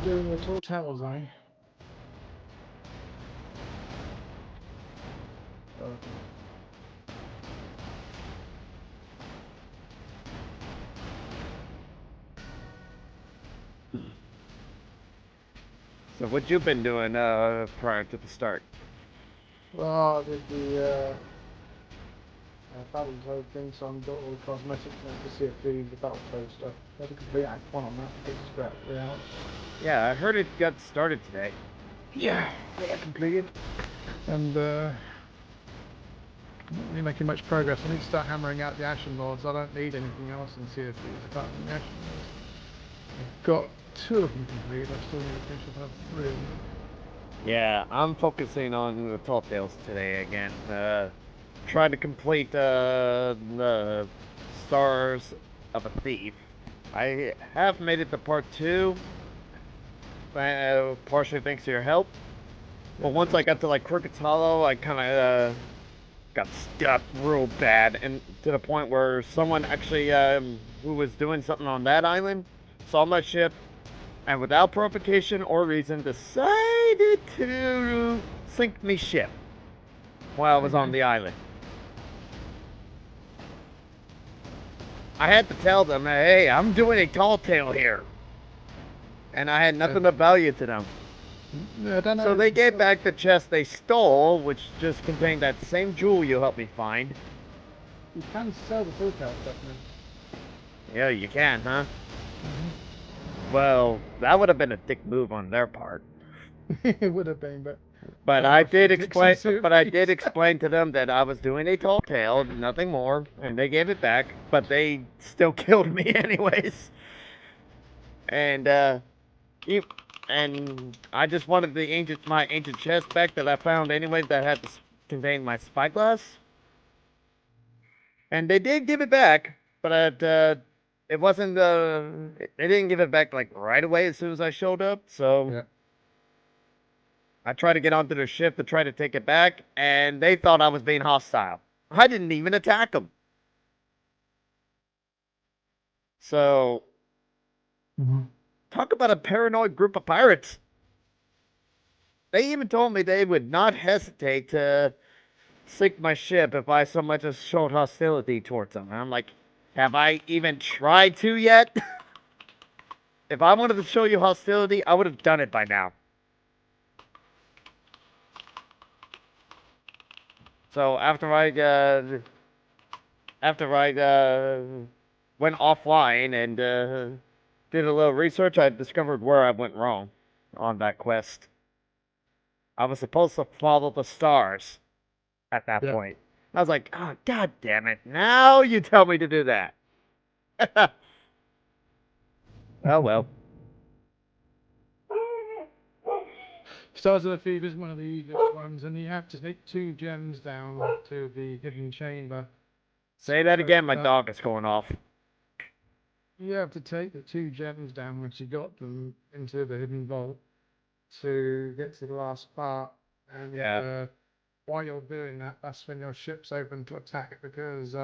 doing the tall towers, eh? Oh. So what you been doing prior to the start? Well, I did the Battletoad thing, so I'm got all the cosmetics and to see if the Battletoad stuff. I had a complete Act 1 on that, it's about 3 hours. Yeah, I heard it got started today. Yeah, I got completed. And not really making much progress. I need to start hammering out the Ashen Lords. I don't need anything else in CFD apart from the Ashen Lords. I've got 2 of them completed, I still need to finish up another 3 of them. Yeah, I'm focusing on the Tall Tales today again. Trying to complete the Stars of a Thief. I have made it to part 2, partially thanks to your help. But once I got to like Crooked's Hollow, I kind of got stuck real bad, and to the point where someone actually who was doing something on that island saw my ship, and without provocation or reason decided to sink me ship while I was on the island. I had to tell them, hey, I'm doing a tall tale here, and I had nothing of value to them. Yeah, I don't know. So they gave back the chest they stole, which just contained that same jewel you helped me find. You can sell the full power stuff now. Yeah, you can, huh? Well, that would have been a dick move on their part. It would have been, But I did explain. But I did explain to them that I was doing a tall tale, nothing more, and they gave it back. But they still killed me anyways. And and I just wanted my ancient chest back that I found anyways that had to contain my spyglass. And they did give it back, but it wasn't. They didn't give it back like right away as soon as I showed up. So Yeah. I tried to get onto their ship to try to take it back, and they thought I was being hostile. I didn't even attack them. So talk about a paranoid group of pirates. They even told me they would not hesitate to sink my ship if I so much as showed hostility towards them. And I'm like, have I even tried to yet? If I wanted to show you hostility, I would have done it by now. So after I went offline and did a little research, I discovered where I went wrong on that quest. I was supposed to follow the stars at that point. I was like, oh, god damn it. Now you tell me to do that. Oh, well. Stars of the Thief is one of the easiest ones, and you have to take 2 gems down to the hidden chamber. Say that again, my dog is going off. You have to take the 2 gems down once you got them into the hidden vault to get to the last part. And while you're doing that, that's when your ship's open to attack because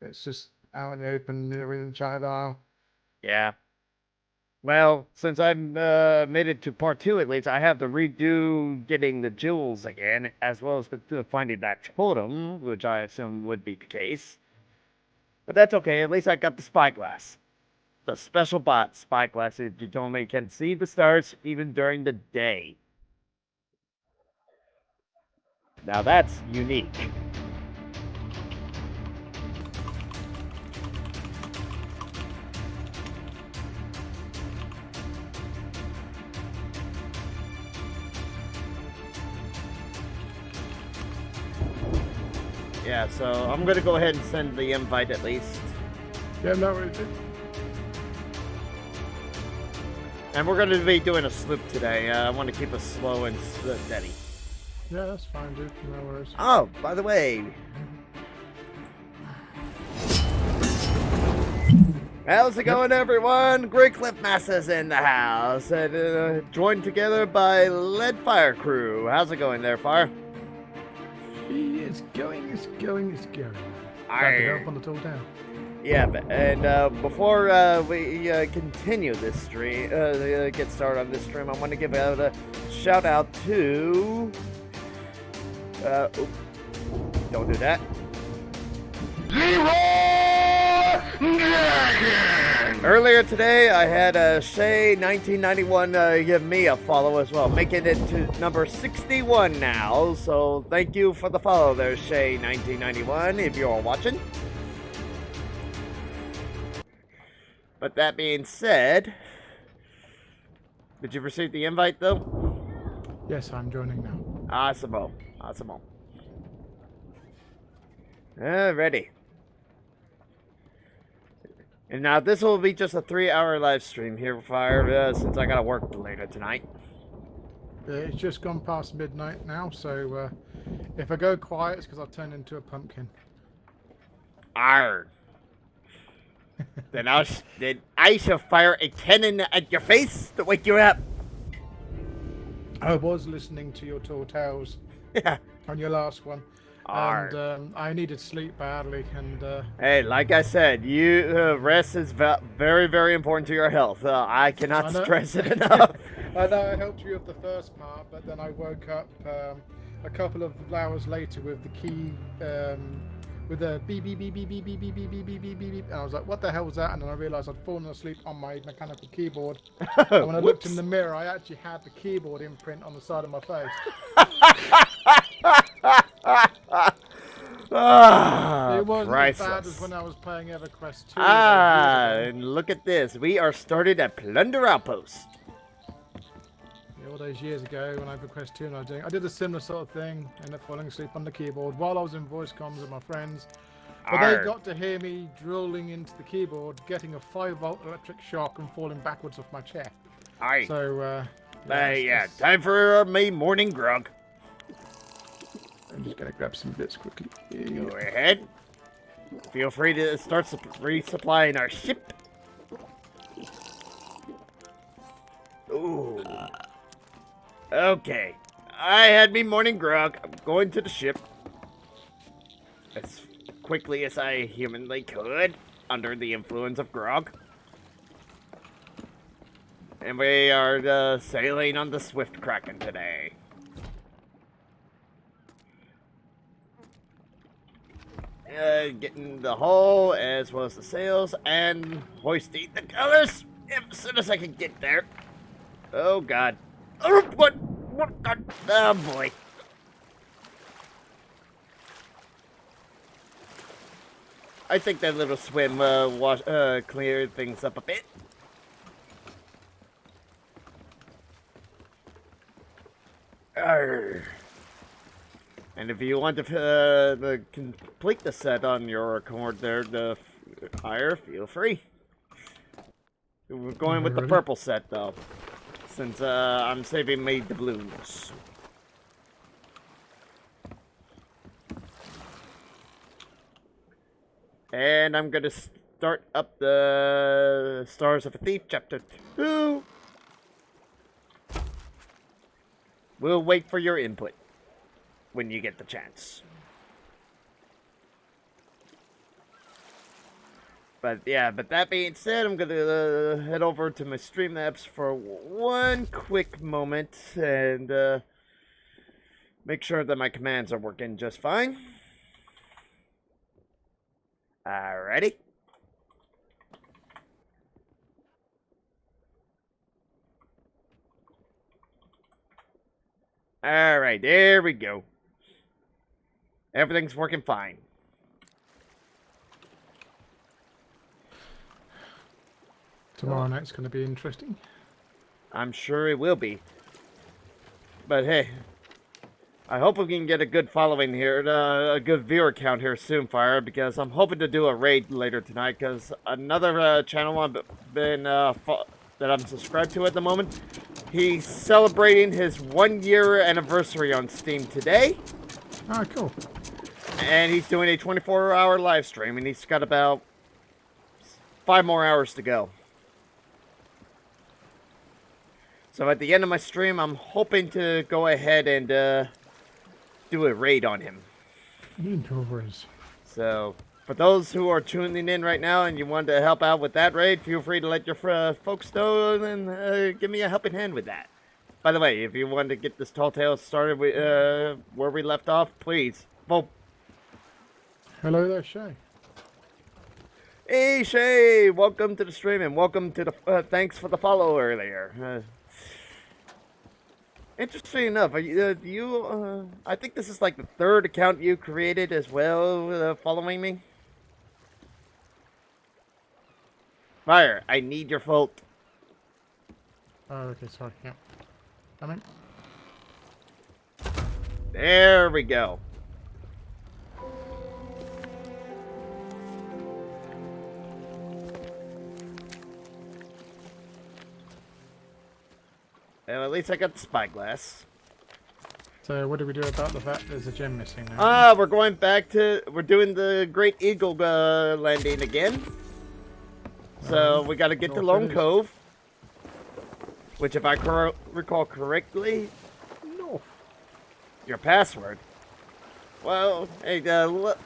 it's just out in the open near in China Isle. Yeah. Well, since I've made it to part 2 at least, I have to redo getting the jewels again, as well as finding that totem, which I assume would be the case. But that's okay, at least I got the spyglass. The special bot spyglass that you only can see the stars even during the day. Now that's unique. Yeah, so I'm gonna go ahead and send the invite at least. Yeah, no, it is. And we're gonna be doing a sloop today. I want to keep us slow and steady. Yeah, that's fine, dude. No worries. Oh, by the way. How's it going, everyone? Great Clip Masses in the house. And joined together by Lead Fire Crew. How's it going there, Fire? It's going. Aye. Glad to help on the tall down. Yeah, and before we continue this stream, get started on this stream, I want to give out a shout out to. Oop, don't do that. Earlier today, I had Shay1991 give me a follow as well, making it to number 61 now. So thank you for the follow there, Shay1991, if you're watching. But that being said, did you receive the invite though? Yes, I'm joining now. Awesome. Ready. And now this will be just a 3-hour live stream here, Fire, since I gotta work later tonight. It's just gone past midnight now, so if I go quiet, it's because I've turned into a pumpkin. Arr. Then I shall fire a cannon at your face to wake you up. I was listening to your tall tales on your last one. Arr. And I needed sleep badly, and hey, like I said, rest is very, very important to your health. I cannot stress it enough. I know I helped you with the first part, but then I woke up a couple of hours later with the key, with the beep beep beep beep beep beep beep beep beep beep beep beep, and I was like, "What the hell was that?" And then I realised I'd fallen asleep on my mechanical keyboard. And when I looked in the mirror, I actually had the keyboard imprint on the side of my face. It wasn't as bad as when I was playing EverQuest 2. And look at this. We are started at Plunder Outpost. Yeah, all those years ago when EverQuest 2 and I did a similar sort of thing, ended up falling asleep on the keyboard while I was in voice comms with my friends. But they got to hear me drilling into the keyboard, getting a 5-volt electric shock and falling backwards off my chair. Alright. So, time for my morning grog. I'm just gonna grab some bits quickly. Go ahead. Feel free to start resupplying our ship. Ooh. Okay. I had me morning grog. I'm going to the ship as quickly as I humanly could under the influence of grog. And we are sailing on the Swift Kraken today. Getting the hull as well as the sails and hoisting the colors as soon as I can get there. Oh god. Oh, what god? Oh boy. I think that little swim cleared things up a bit. Arr. And if you want to complete the set on your accord there, the fire, feel free. We're going with the purple set, though, since I'm saving me the blues. And I'm going to start up the Stars of a Thief, Chapter 2. We'll wait for your input when you get the chance. But that being said, I'm gonna head over to my Streamlabs for one quick moment and make sure that my commands are working just fine. Alrighty. Alright, there we go. Everything's working fine. Tomorrow night's going to be interesting. I'm sure it will be. But hey, I hope we can get a good following here, a good viewer count here soon, Fire, because I'm hoping to do a raid later tonight, because another channel I've been, that I'm subscribed to at the moment, he's celebrating his 1-year anniversary on Steam today. Ah, cool. And he's doing a 24-hour live stream, and he's got about 5 more hours to go. So at the end of my stream, I'm hoping to go ahead and do a raid on him. Indoors. So For those who are tuning in right now and you want to help out with that raid, feel free to let your folks know and give me a helping hand with that. By the way, if you want to get this tall tale started with, where we left off, please vote. Hello there, Shay. Hey Shay, welcome to the stream and welcome to the thanks for the follow earlier. Interesting enough, I think this is like the third account you created as well, following me. Fire, I need your vote. Oh, okay, sorry. Yeah. Coming. There we go. Well, at least I got the spyglass. So, what do we do about the fact there's a gem missing now? We're going back to... We're doing the Great Eagle landing again. So, we gotta get to Lone Cove. Which, if I recall correctly... No. Your password? Well, hey,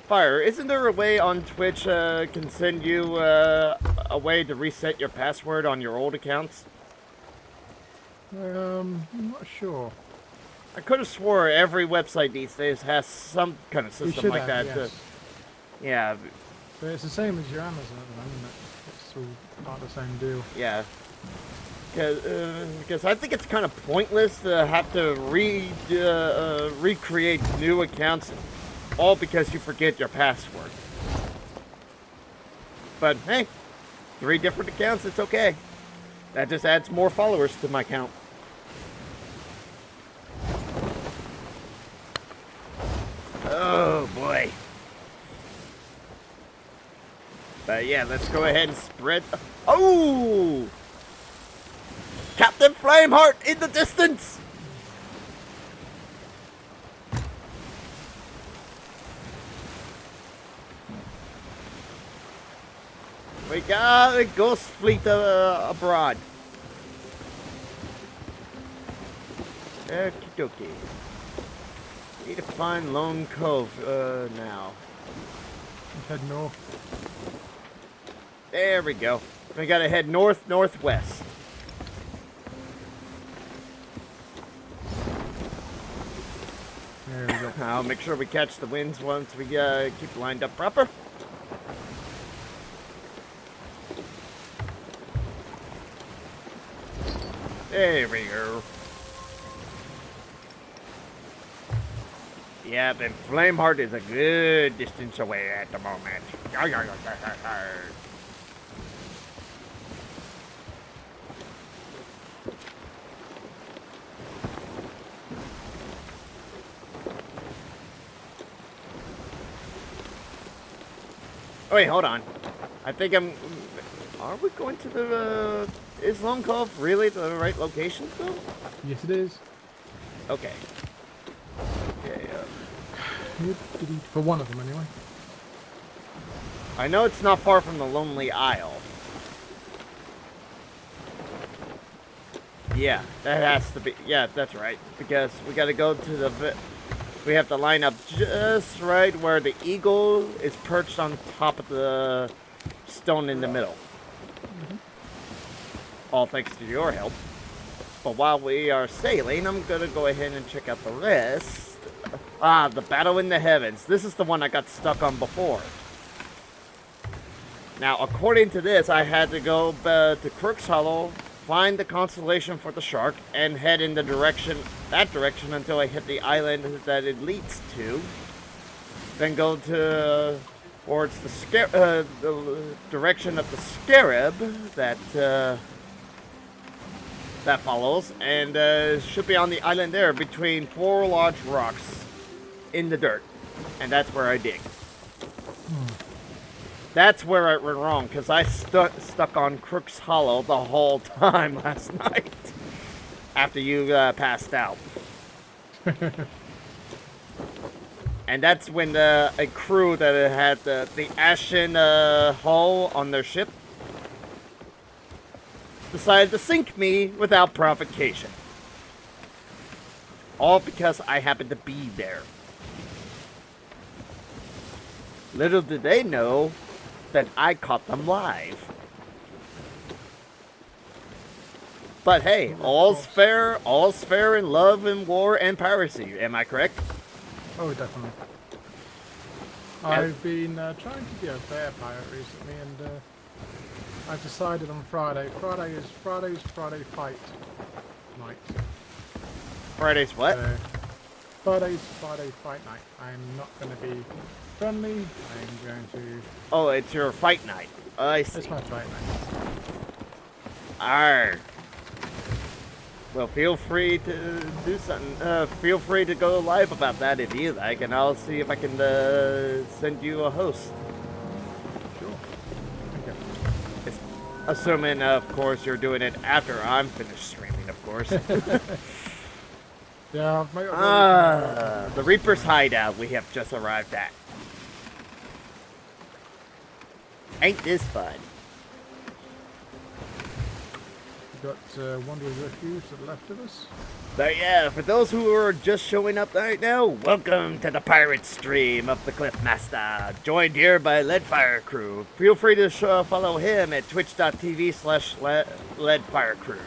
Fire, isn't there a way on Twitch can send you a way to reset your password on your old accounts? I'm not sure. I could have swore every website these days has some kind of system like that. Yes. Yeah. But it's the same as your Amazon at the moment. It's all part of the same deal. Yeah. Because I think it's kind of pointless to have to recreate new accounts, all because you forget your password. But hey, 3 different accounts, it's okay. That just adds more followers to my account. Oh boy. But yeah, let's go ahead and spread. Oh! Captain Flameheart in the distance! We got a ghost fleet abroad. Okie dokie. Need to find Lone Cove now. Head north. There we go. We gotta head north-northwest. There we go. I'll make sure we catch the winds once we keep lined up proper. There we go. Yep, and Flameheart is a good distance away at the moment. Oh, wait, hold on. I think are we going to the... Is Lone Cove really the right location, though? Yes, it is. Okay. Okay, For one of them, anyway. I know it's not far from the Lonely Isle. Yeah, that has to be... Yeah, that's right. Because we gotta go to the... We have to line up just right where the eagle is perched on top of the stone in the middle. All thanks to your help. But while we are sailing, I'm gonna go ahead and check out the rest. The Battle in the Heavens. This is the one I got stuck on before. Now, according to this, I had to go to Crook's Hollow, find the constellation for the shark, and head in that direction until I hit the island that it leads to. Then go towards the direction of the scarab that follows, and should be on the island there between 4 large rocks in the dirt, and that's where I dig. That's where I went wrong, because I stuck on Crook's Hollow the whole time last night after you passed out. And that's when a crew that had the ashen hull on their ship decided to sink me without provocation. All because I happened to be there. Little did they know that I caught them live. But hey, all's fair in love and war and piracy. Am I correct? Oh, definitely. I've been trying to be a bear pirate recently, and I've decided on Friday. Friday's Friday fight night. Friday's what? Friday's Friday fight night. I'm not going to be friendly. I'm going to. Oh, it's your fight night. I see. It's my fight night. Arr. Well, feel free to do something. Feel free to go live about that if you like, and I'll see if I can send you a host. Sure. Okay. Assuming, of course, you're doing it after I'm finished streaming, of course. Yeah, I've made it. The Reaper's hideout we have just arrived at. Ain't this fun? We've got Wanderer's Refuge to the left of us. But yeah, for those who are just showing up right now, welcome to the pirate stream of the Cliffmaster, joined here by Leadfire Crew. Feel free to follow him at twitch.tv/Leadfire Crew.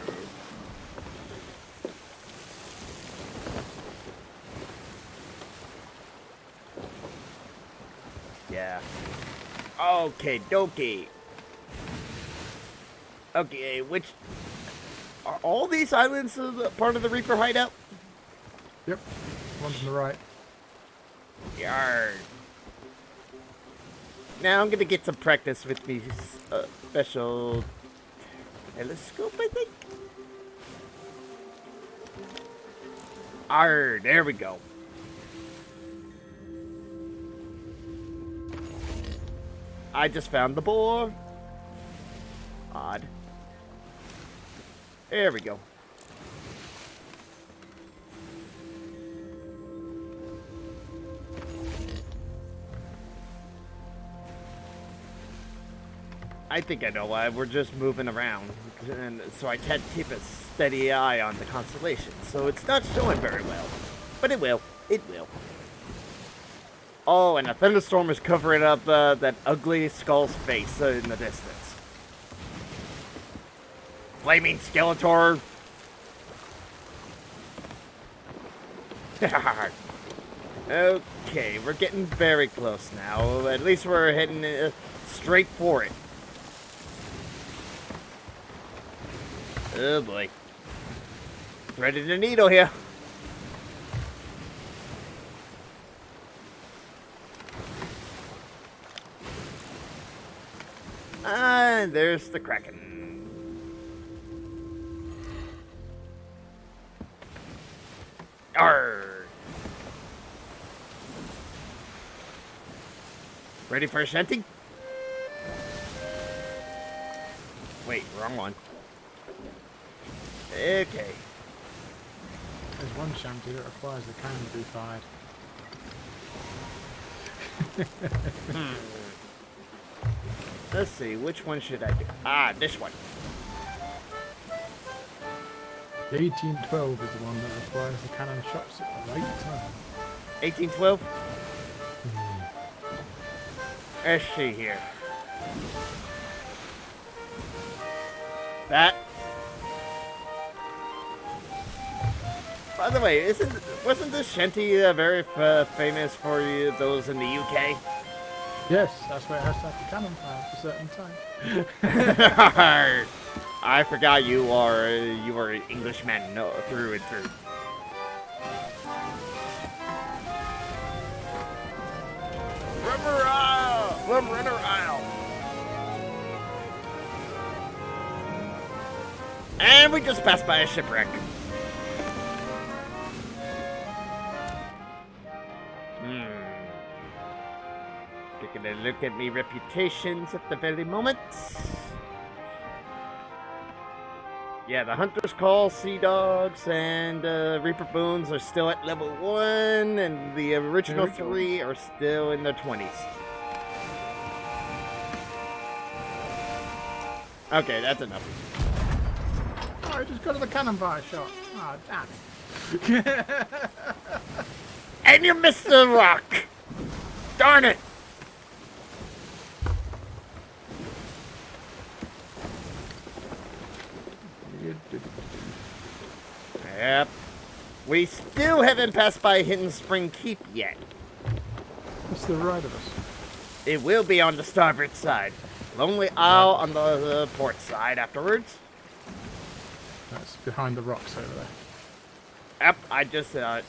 Yeah. Okay, dokie. Okay, which... Are all these islands part of the Reaper hideout? Yep. One to the right. Yarr. Now I'm gonna get some practice with these special telescope, I think. Arr, there we go. I just found the boar. Odd. There we go. I think I know why. We're just moving around, and so I can't keep a steady eye on the constellation. So it's not showing very well, but it will. It will. Oh, and a thunderstorm is covering up that ugly skull's face in the distance. Flaming Skeletor. Okay, we're getting very close now. At least we're heading straight for it. Oh boy. Threaded the needle here. And there's the Kraken. Arr. Ready for a shanty? Wait, wrong one. Okay. There's one shanty that requires the cannon to be fired. Let's see, which one should I do? Ah, this one. The 1812 is the one that requires the cannon shots at the right time. 1812? Let's see here. That. By the way, wasn't this shanty very famous for those in the UK? Yes, that's where it has to have the cannon fire at a certain time. I forgot you are an Englishman through and through. Runner Isle. And we just passed by a shipwreck. Taking a look at me reputations at the very moment. Yeah, the Hunter's Call, Sea Dogs, and Reaper Boons are still at level 1, and the original 3 are still in their 20s. Okay, that's enough. Oh, I just got to the cannon fire shot. Oh, damn it. And you missed the rock! Darn it! Yep. We still haven't passed by Hidden Spring Keep yet. What's to the right of us? It will be on the starboard side. Lonely Isle on the port side afterwards. That's behind the rocks over there. Yep, I just saw it.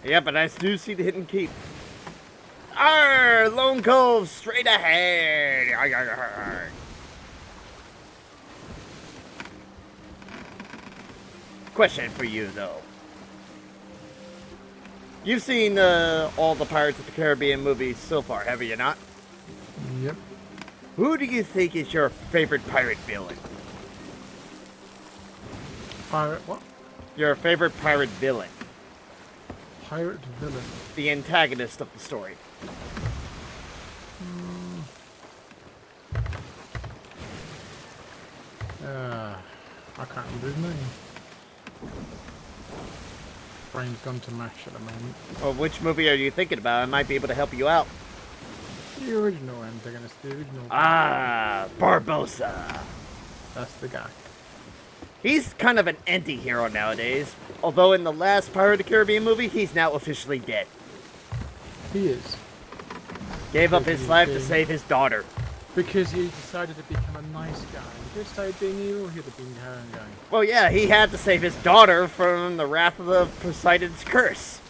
Yeah, but I do see the Hidden Keep. Arr! Lone Cove, straight ahead! Arr, arr, arr, arr. Question for you, though. You've seen all the Pirates of the Caribbean movies so far, have you not? Yep. Who do you think is your favorite pirate villain? Pirate what? Your favorite pirate villain. Pirate villain. The antagonist of the story. I can't remember his name. Brain's gone to mash at the moment. Well, which movie are you thinking about? I might be able to help you out. The original antagonist, the original. Ah, Barbossa. That's the guy. He's kind of an anti-hero nowadays. Although in the last Pirate of the Caribbean movie, he's now officially dead. He is. Gave up his life to save his daughter. Because he decided to become a nice guy. If he started being evil, he'd have been carrying going. Well, yeah, he had to save his daughter from the wrath of the Poseidon's curse.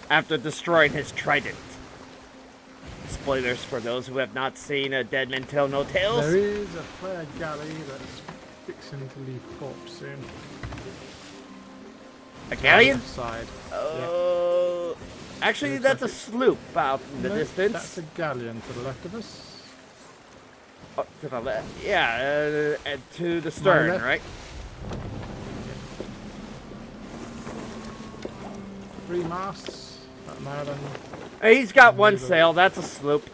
After destroying his trident. Spoilers for those who have not seen Dead Men Tell No Tales. There is a flare galley that's fixing to leave port soon. A galleon? Side. Oh, actually, that's a sloop out in the distance. That's a galleon to the left of us. Oh, to the left. Yeah, and to the stern, right? 3 masts. That island. He's got one sail. That's a sloop.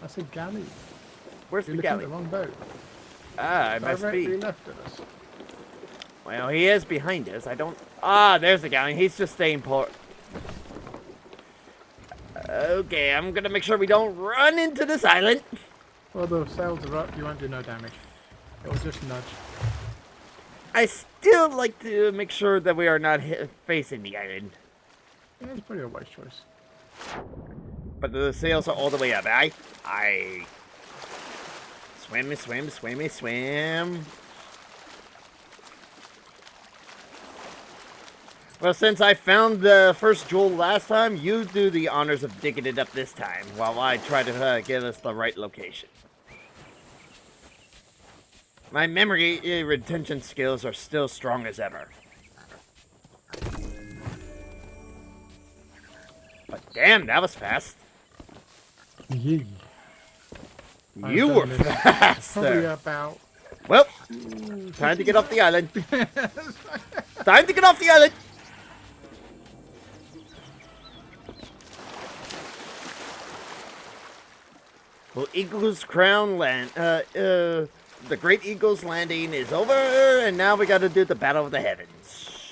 That's a galley. Where's You're the looking at galley? the wrong boat. Ah, it must Directly be. left of us. Well, he is behind us. I don't... Ah, there's the galleon. He's just staying port. Okay, I'm gonna make sure we don't run into this island. Well, the sails are up. You won't do no damage. It'll just nudge. I still like to make sure that we are not facing the island. Yeah, it's probably a wise choice. But the sails are all the way up, I swim, swim, swim, swim. Well, since I found the first jewel last time, you do the honors of digging it up this time, while I try to get us the right location. My memory retention skills are still strong as ever. But damn, that was fast. Yeah. You were fast. Probably about... Well, time to get off the island. Time to get off the island. Well, Eagle's Crown land. The Great Eagle's Landing is over, and now we got to do the Battle of the Heavens.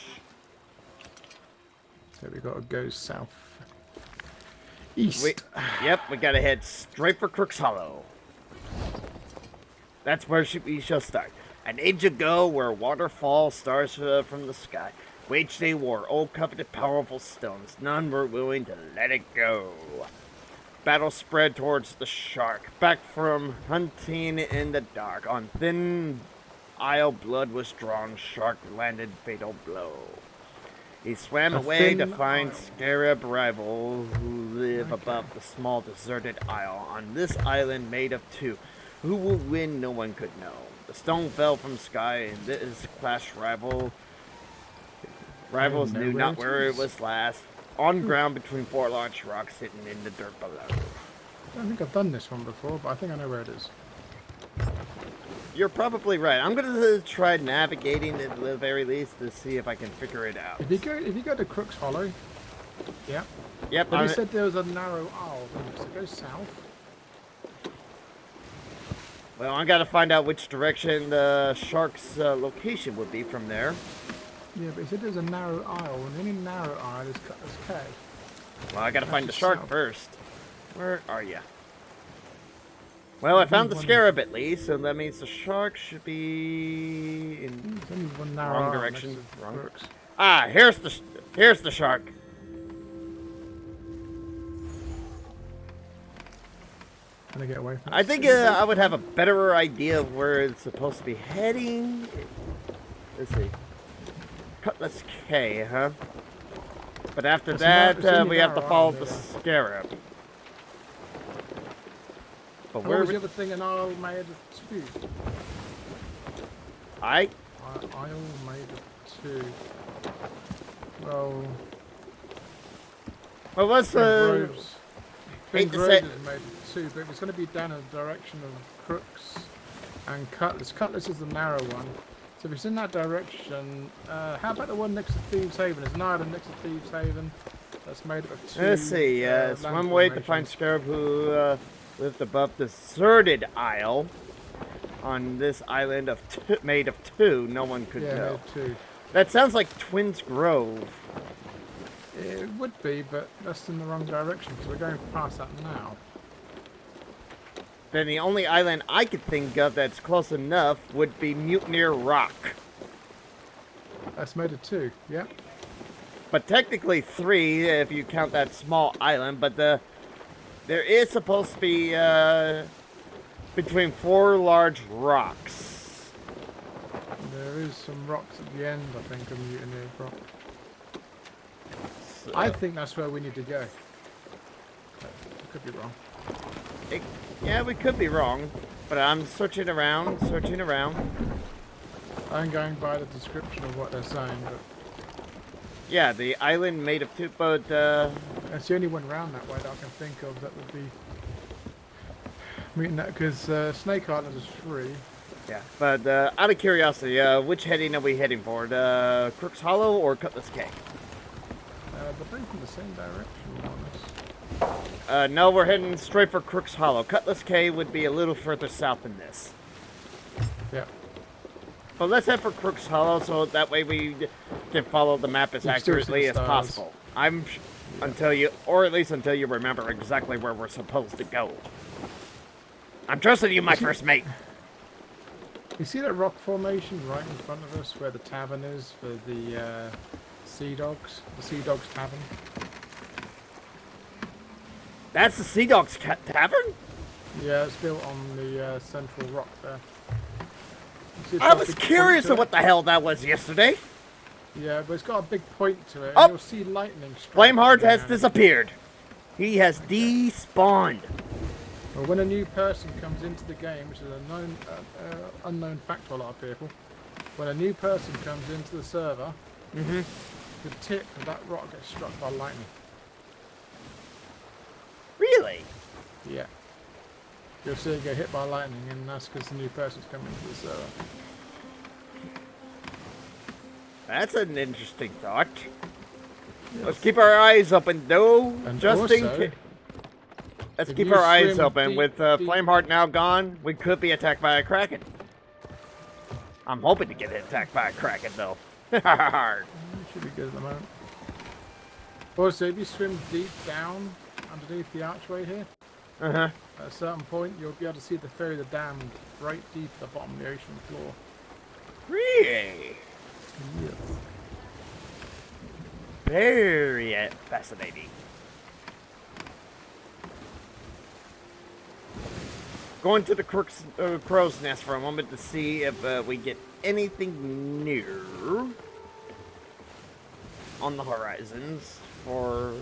So we got to go south. East. Yep, we got to head straight for Crook's Hollow. That's where we shall start. An age ago, where water falls, stars from the sky, waged they war, all coveted powerful stones. None were willing to let it go. Battle spread towards the shark. Back from hunting in the dark. On thin isle, blood was drawn. Shark landed fatal blow. He swam away to find scarab rival who live above the small deserted isle. On this island made of two. Who will win, no one could know. The stone fell from sky, and this clash rivals knew not where it was last. On ground between 4 large rocks hidden in the dirt below. I don't think I've done this one before, but I think I know where it is. You're probably right. I'm gonna try navigating it at the very least to see if I can figure it out. If you go to Crook's Hollow, yeah. Yep. But you said there was a narrow isle, so go south. Well, I gotta find out which direction the shark's location would be from there. Yeah, but he said there's a narrow isle, and any narrow isle is K. Well, I gotta find the shark first. Where are you? Well, I There's only found the one- scarab at least, so that means the shark should be in There's only one narrow wrong arm direction. next to Wrong. Crooks. Ah, here's the shark. Trying to get away from I it. think I would have a better idea of where it's supposed to be heading. Let's see. Cutlass K, huh? But after It's that, only we have to narrow follow arm the there. scarab. But What where was would the other thing an isle made of two? I? Isle made of two. Well, Well, what's Big the? Groves. hate Big to Groves say- is made of two, but it's going to be down in the direction of Crooks and Cutlass. Cutlass is the narrow one. So if it's in that direction, how about the one next to Thieves Haven? There's an island next to Thieves Haven that's made up of two. Let's see. It's land one way to find formations. scarab who lived above the deserted isle. On this island of made of two, no one could Yeah, know. made two. That sounds like Twins Grove. It would be, but that's in the wrong direction because we're going past that now. Then the only island I could think of that's close enough would be Mutineer Rock. That's made of two. Yep. But technically three if you count that small island. But there is supposed to be between four large rocks. There is some rocks at the end, I think, of Mutineer Rock. So, I think that's where we need to go. I could be wrong. yeah, we could be wrong. But I'm searching around. I'm going by the description of what they're saying, but Yeah, the island made of two, but that's the only one round that way that I can think of that would be meeting that because Snake Island is free. yeah. But out of curiosity, which heading are we heading for? The Crooks Hollow or Cutlass K? But both in the same direction, more or less. No, we're heading straight for Crooks Hollow. Cutlass K would be a little further south than this. Yeah. But let's head for Crooks Hollow so that way we can follow the map as You can still see accurately the as stars. possible. Until you remember exactly where we're supposed to go. I'm trusting you, my first mate. You see that rock formation right in front of us where the tavern is for the Sea Dogs? The Sea Dogs Tavern? That's the Sea Dogs Tavern? Yeah, it's built on the central rock there. You see it's I got a was big point curious to of it? what the hell that was yesterday. Yeah, but it's got a big point to it, Oh! and you'll see lightning strike. Flameheart has down. disappeared. He has despawned. Well, when a new person comes into the game, which is a known, unknown fact to a lot of people, when a new person comes into the server, Mm-hmm. the tip of that rock gets struck by lightning. Really? Yeah. You'll see it get hit by lightning, and that's because the new person's coming into the server. That's an interesting thought. Let's keep our eyes open, though, And just in also, case. Let's if keep you our eyes swim open. deep, With deep- Flameheart now gone, we could be attacked by a Kraken. I'm hoping to get attacked by a Kraken, though. Should be good at the moment. Also, if you swim deep down underneath the archway here, Uh-huh. at a certain point, you'll be able to see the Ferry of the Damned right deep at the bottom of the ocean floor. Really? Yes. Very fascinating. Going to the crow's nest for a moment to see if we get anything new on the horizons for...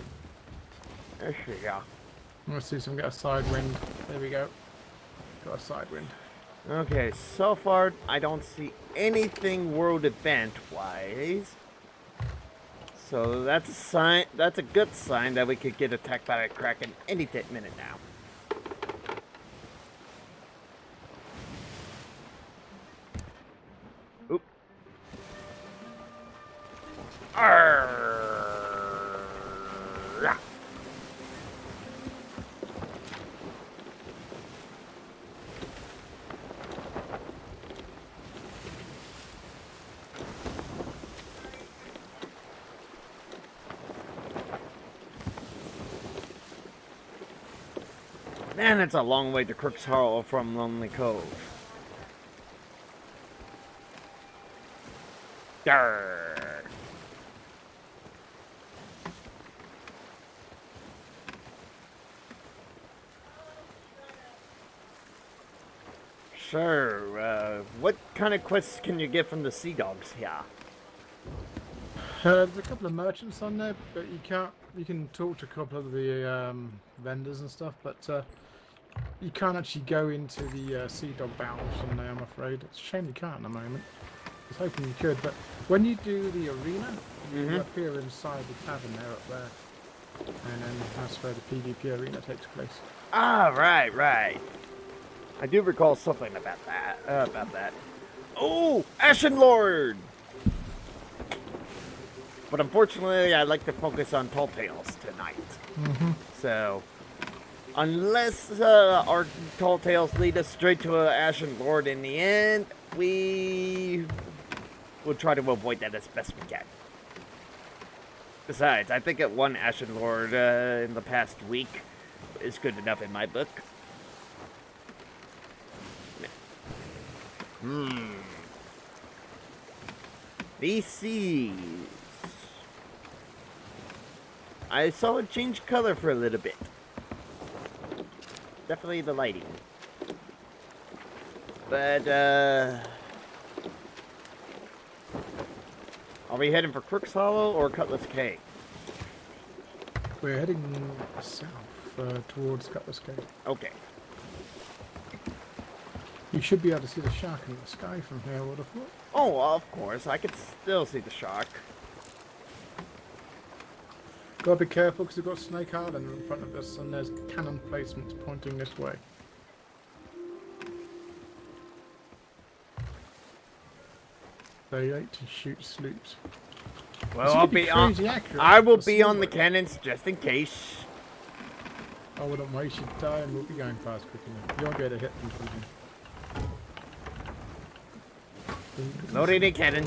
There we go. Let's see if we can get a side wind. There we go. Got a side wind. Okay, so far I don't see anything world event wise. So that's a sign. That's a good sign that we could get attacked by a Kraken any minute now. Oop. Arrgh. Man, it's a long way to Crook's Hollow from Lonely Cove. Yarr. Sure, what kind of quests can you get from the Sea Dogs here? There's a couple of merchants on there, but you can't. You can talk to a couple of the vendors and stuff, but you can't actually go into the Sea Dog battles on there. I'm afraid it's a shame you can't at the moment. I was hoping you could, but when you do the arena, you appear inside the tavern there up there, and then that's where the PvP arena takes place. Ah, right. I do recall something about that. Oh, Ashen Lord! But unfortunately, I'd like to focus on Tall Tales tonight. So, unless our Tall Tales lead us straight to an Ashen Lord in the end, we will try to avoid that as best we can. Besides, I think at one Ashen Lord in the past week is good enough in my book. These seas. I saw it change color for a little bit. Definitely the lighting. But, are we heading for Crook's Hollow or Cutlass Cay? We're heading south towards Cutlass Cave. Okay. You should be able to see the shark in the sky from here, I would have thought. Oh, well, of course. I could still see the shark. Gotta be careful because we've got Snake Island in front of us and there's cannon placements pointing this way. They like to shoot sloops. Well, I'll be on. I will be on the cannons just in case. I wouldn't waste your time. We'll be going fast quick enough. You won't be able to hit them. Loading a cannon.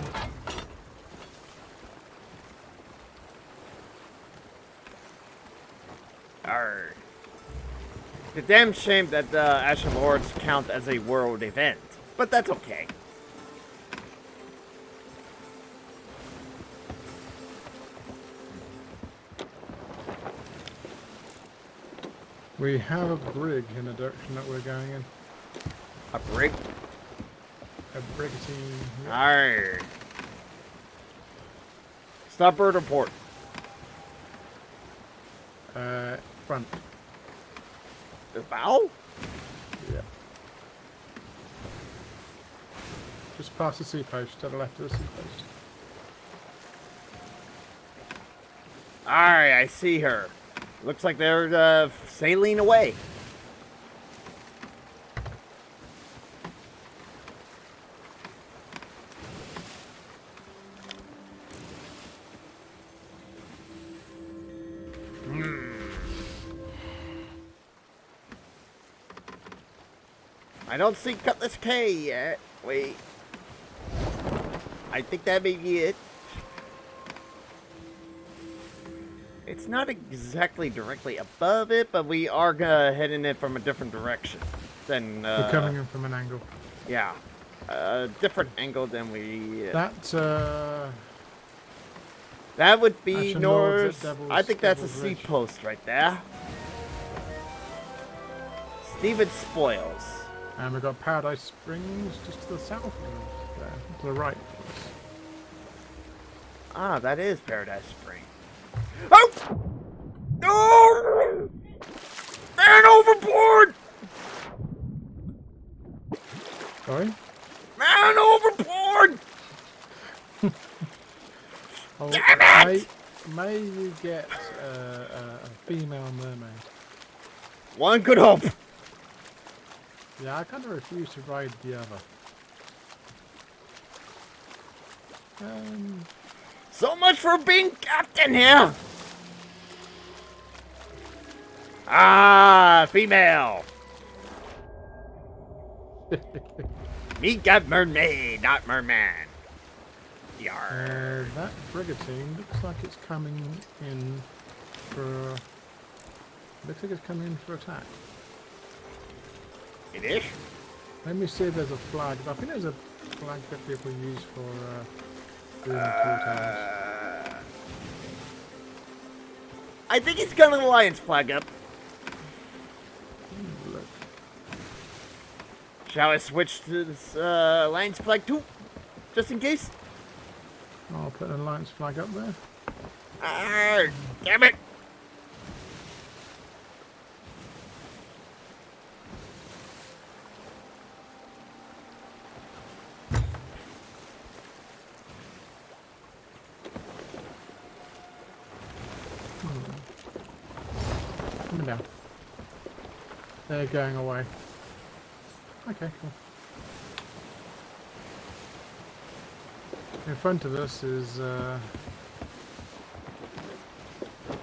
Arr. It's a damn shame that the Ashen Lords count as a world event, but that's okay. We have a brig in the direction that we're going in. A brig? A brigantine. Yeah. Arr. Starboard or port? Front. The bow? Yeah. Just past the sea post, to the left of the sea post. Alright, I see her. Looks like they're sailing away. I don't see Cutlass Cay yet. Wait. I think that may be it. It's not exactly directly above it, but we are heading it from a different direction than. We're coming in from an angle. Yeah, a different angle than we. That would be north. I think that's a sea post right there. Stephen Spoils. And we've got Paradise Springs just to the south of there, to the right. Ah, that is Paradise Springs. Oh! No! Man overboard! Sorry? Man overboard! Oh, damn it! May you get a female mermaid. One could hope. Yeah, I kind of refuse to ride the other. So much for being captain here. Ah, female. Me got mermaid, not merman. Yarr. That brigantine looks like it's coming in for. Looks like it's coming in for attack. It is? Let me see if there's a flag. I think there's a flag that people use for doing cooldowns. I think he's got an alliance flag up. Look. Shall I switch to this alliance flag too? Just in case? I'll put an alliance flag up there. Ah, damn it! Coming down. They're going away. Okay, cool. In front of us is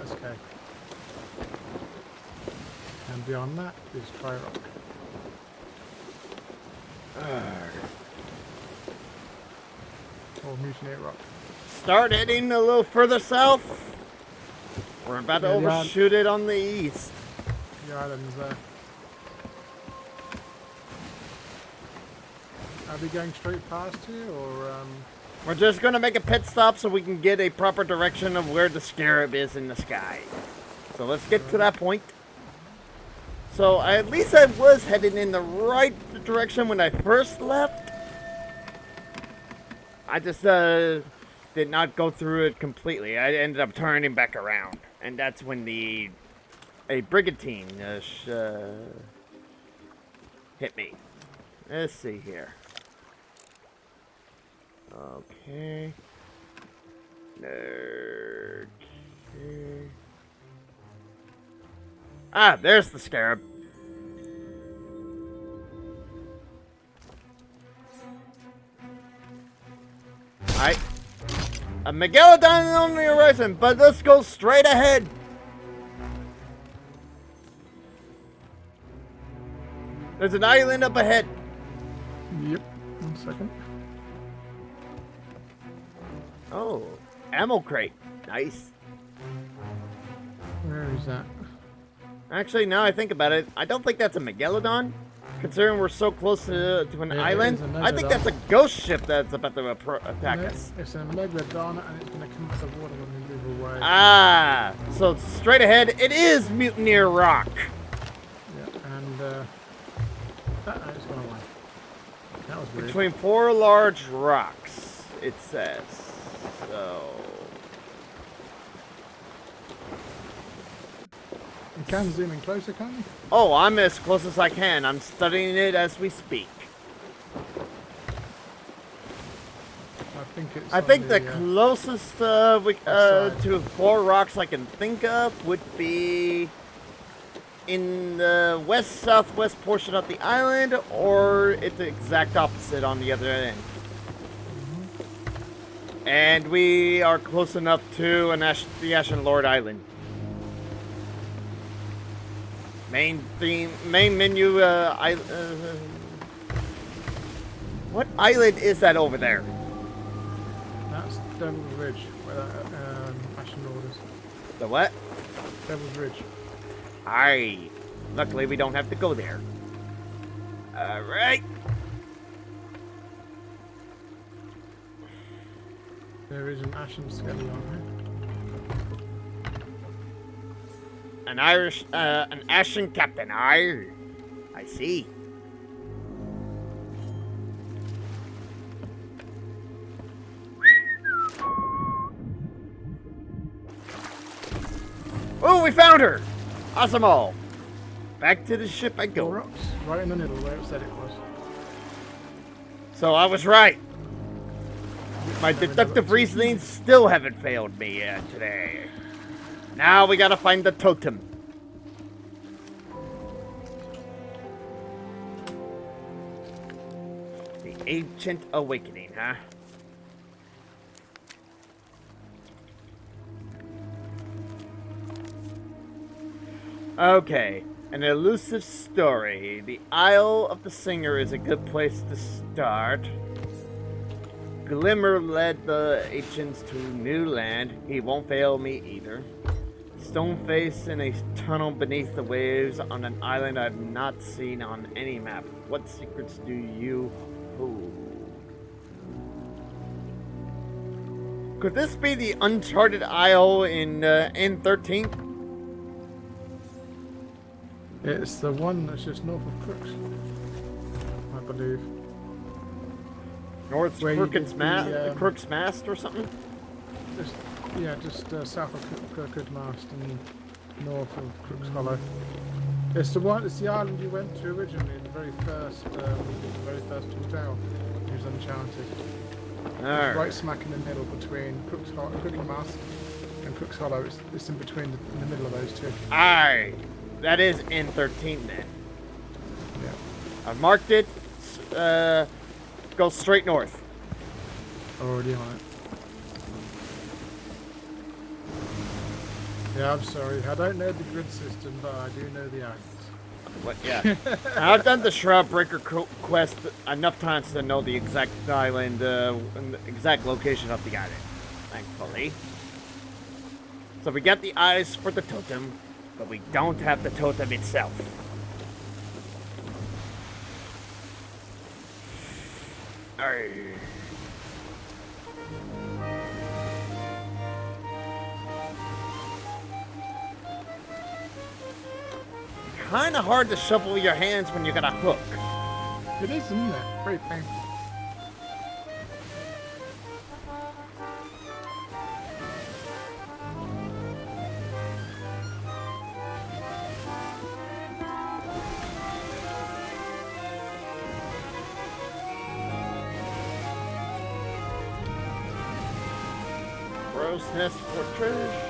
SK. And beyond that is Tri Rock. Or Mutiny Rock. Start heading a little further south. We're about to Yeah, overshoot it on the east. The island's there. Are we going straight past you, or We're just gonna make a pit stop so we can get a proper direction of where the scarab is in the sky. So let's get to that point. So at least I was heading in the right direction when I first left. I just did not go through it completely. I ended up turning back around, and that's when a brigantine hit me. Let's see here. Okay. Okay. Ah, there's the scarab. Alright. A megalodon on the horizon, but let's go straight ahead. There's an island up ahead. Yep. 1 second. Oh, ammo crate. Nice. Where is that? Actually, now I think about it, I don't think that's a megalodon. Considering we're so close to an Yeah, island, it is a I think megalodon. that's a ghost ship that's about to attack us. It's a megalodon, and it's going to come out of the water when we move away. Ah, so straight ahead, it is Mutineer Rock. Yeah, and it's gone away. That was weird. Between 4 large rocks, it says. So, You can zoom in closer, can't you? oh, I'm as close as I can. I'm studying it as we speak. I think the closest to 4 rocks I can think of would be in the west-southwest portion of the island, or it's the exact opposite on the other end. And we are close enough to the Ashen Lord Island. Main menu, what island is that over there? That's Devil's Ridge, where that Ashen Lord is. The what? Devil's Ridge. Aye. Luckily, we don't have to go there. Alright. There is an Ashen Skelly on there. An Ashen Captain. Aye. I see. Oh, we found her! Awesome all. Back to the ship I go. Rocks, right in the middle where it said it was. So I was right. My deductive reasoning still haven't failed me today. Now we gotta find the totem. The Ancient Awakening, huh? Okay, an elusive story. The Isle of the Singer is a good place to start. Glimmer led the ancients to new land. He won't fail me either. Stone face in a tunnel beneath the waves on an island I've not seen on any map. What secrets do you hold? Could this be the Uncharted Isle in N13? It's the one that's just north of Crooks, I believe. North Where you did the, Crook's Mast or something? just, yeah, just south of Crooked Mast and north of Crooks Hollow. It's the one. It's the island you went to originally. The very first hotel. It was Enchanted. It's right smack in the middle between Crooked Mast and Crooks Hollow. It's in between in the middle of those two. Alright. That is N13 then. Yeah. I've marked it. Go straight north. Already on it. Yeah, I'm sorry. I don't know the grid system, but I do know the islands. What? Yeah. I've done the Shroud Breaker quest enough times to know the exact island, and the exact location of the island. Thankfully. So we got the eyes for the totem, but we don't have the totem itself. Alright. Kind of hard to shovel your hands when you got a hook. It is, isn't it? Very painful. Crow's Nest Fortress.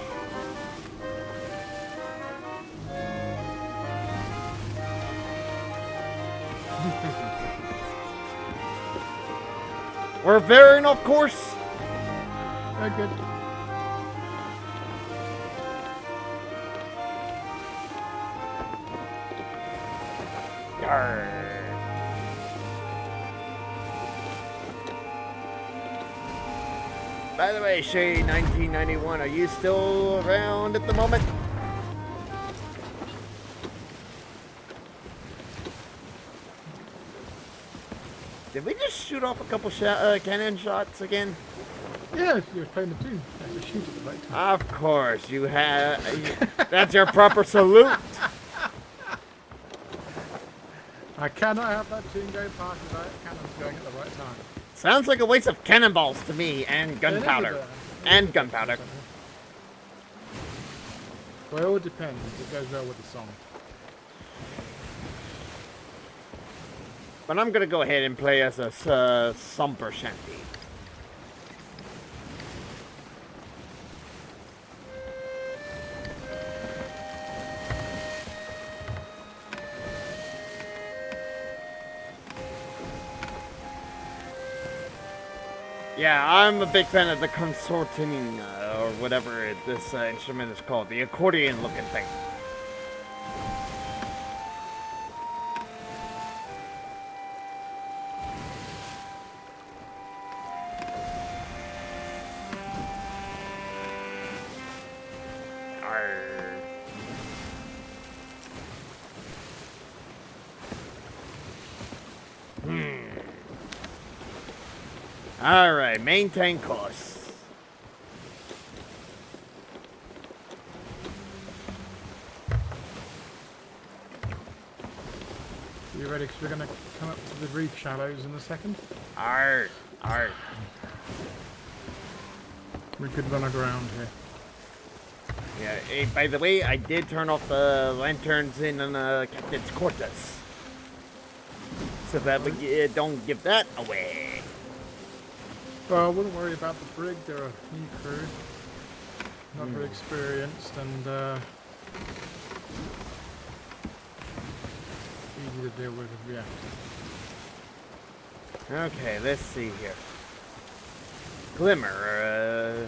We're veering off course. Very good. Yarr. By the way, Shay 1991, are you still around at the moment? Did we just shoot off a couple cannon shots again? Yeah, you're playing the tune. I have to shoot at the right time. Of course, you have. That's your proper salute. I cannot have that tune go past without cannons going at the right time. Sounds like a waste of cannonballs to me, and gunpowder. And gunpowder. Well, it all depends. It goes well with the song. But I'm gonna go ahead and play as a Sumper Shanty. Yeah, I'm a big fan of the consorting, or whatever this instrument is called, the accordion-looking thing. Alright, maintain course. You ready? Because we're going to come up to the reef shallows in a second. Arr, arr. We could run aground here. Yeah, hey, by the way, I did turn off the lanterns in Captain's quarters. So that we don't give that away. Well, I wouldn't worry about the brig. They're a new crew. Not very experienced and easy to deal with, yeah. Okay, let's see here. Glimmer,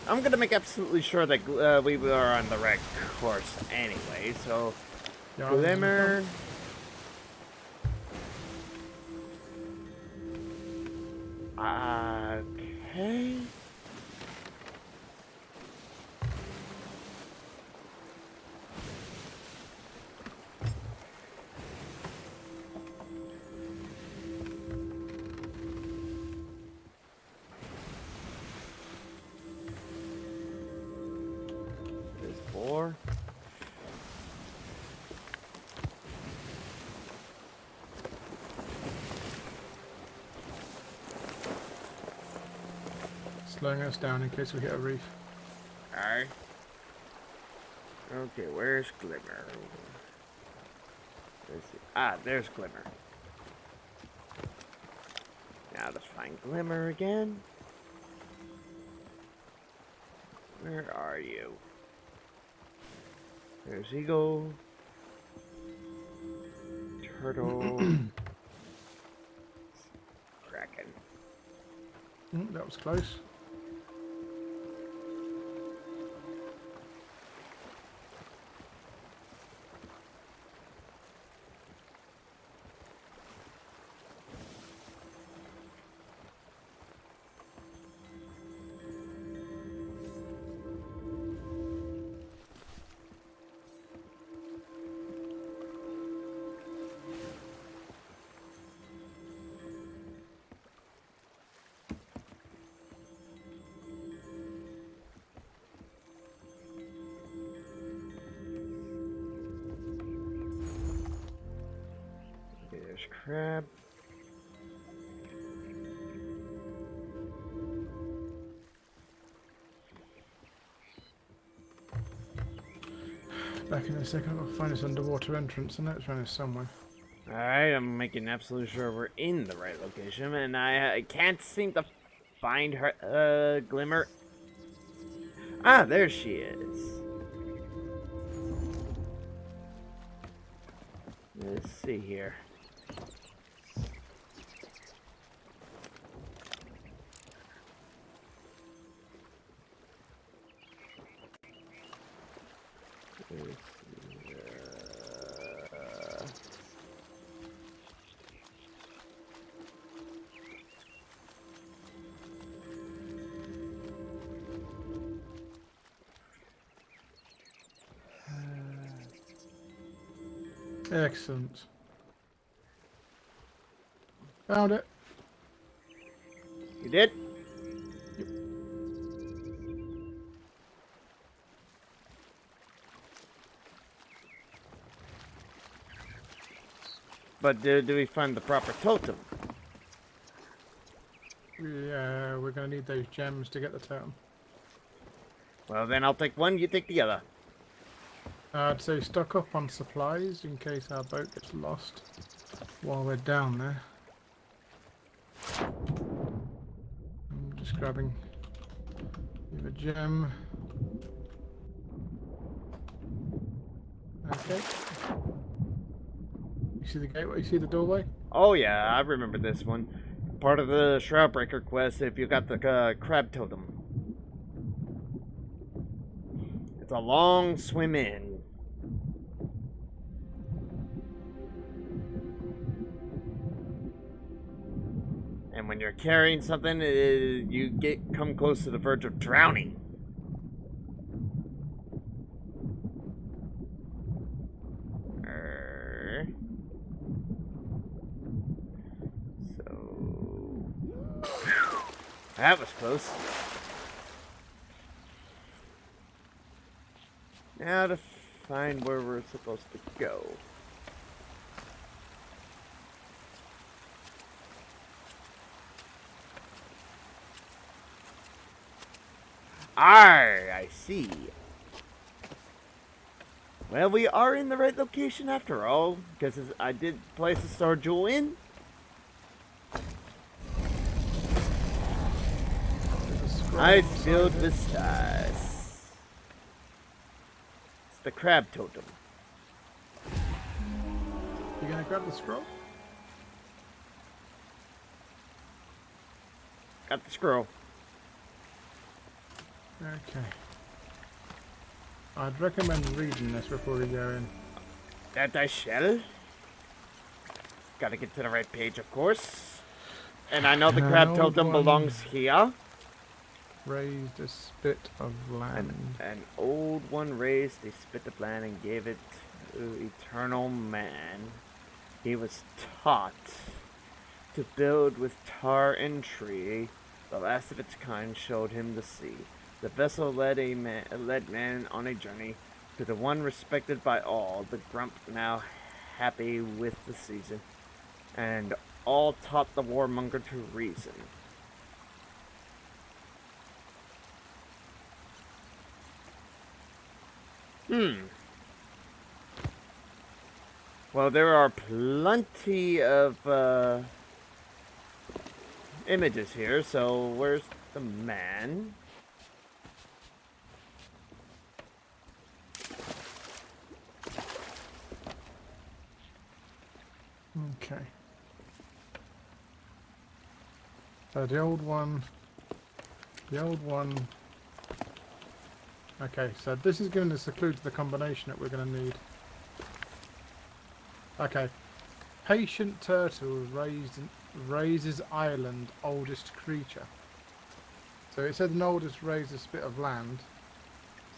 I'm gonna make absolutely sure that we were on the right course anyway, so... Yeah, Glimmer... Okay... slowing us down in case we hit a reef. Alright. Okay, where's Glimmer? Let's see. Ah, there's Glimmer. Now let's find Glimmer again. Where are you? There's Eagle. Turtle. Kraken. That was close. There's Crab. Back in a second, I'll find this underwater entrance. I know it's around here somewhere. Alright, I'm making absolutely sure we're in the right location, and I can't seem to find her, Glimmer. Ah, there she is. Let's see here. Excellent. Found it. You did? But do we find the proper totem? Yeah, we're going to need those gems to get the totem. Well, then I'll take one, you take the other. I'd say stock up on supplies in case our boat gets lost while we're down there. I'm just grabbing a gem. Okay. You see the gateway? You see the doorway? Oh yeah, I remember this one. Part of the Shroudbreaker quest if you got the crab totem. It's a long swim in. And when you're carrying something, you come close to the verge of drowning. So that was close. Now to find where we're supposed to go. I see. Well, we are in the right location after all, because I did place a star jewel in. Ice filled with stars. It's the crab totem. You gonna grab the scroll? Got the scroll. Okay. I'd recommend reading this before we go in. That I shall. Gotta get to the right page, of course. And I know the crab totem belongs here. Raised a spit of land. An old one raised a spit of land and gave it to eternal man. He was taught to build with tar and tree. The last of its kind showed him the sea. The vessel led man on a journey to the one respected by all, the grump now happy with the season, and all taught the warmonger to reason. Hmm. Well, there are plenty of images here, so where's the man? Okay. So the old one. The old one. Okay, so this is going to seclude the combination that we're going to need. Okay. Patient turtle raises island oldest creature. So it said an oldest raised bit of land.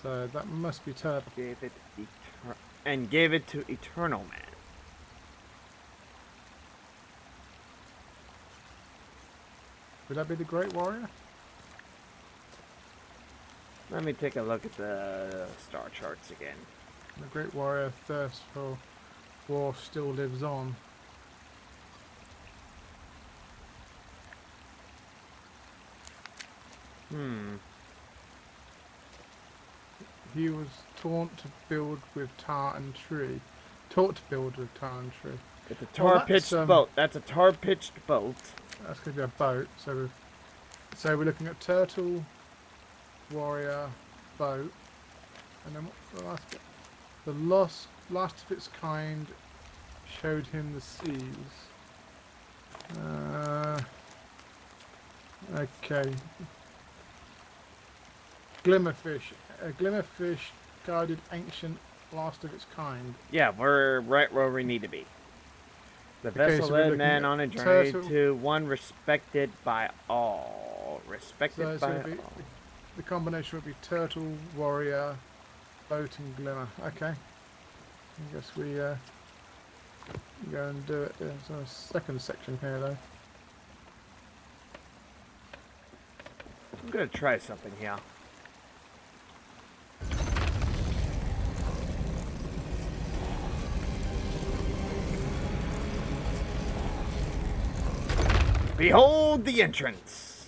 So that must be turtle. Gave it to Eternal Man. Would that be the Great Warrior? Let me take a look at the star charts again. The Great Warrior thirst for war still lives on. He was taught to build with tar and tree. Taught to build with tar and tree. It's a tar-pitched boat. That's a tar-pitched boat. That's going to be a boat. So we're looking at turtle, warrior, boat, and then what's the last bit? The last of its kind showed him the seas. Okay. Glimmerfish. A glimmerfish guided ancient last of its kind. Yeah, we're right where we need to be. The vessel so we're led man looking on a at journey turtle. to one respected by all. Respected So it's by gonna be, all. the combination would be turtle, warrior, boat, and glimmer. Okay. I guess we go and do it. There's a second section here though. I'm gonna try something here. Behold the entrance!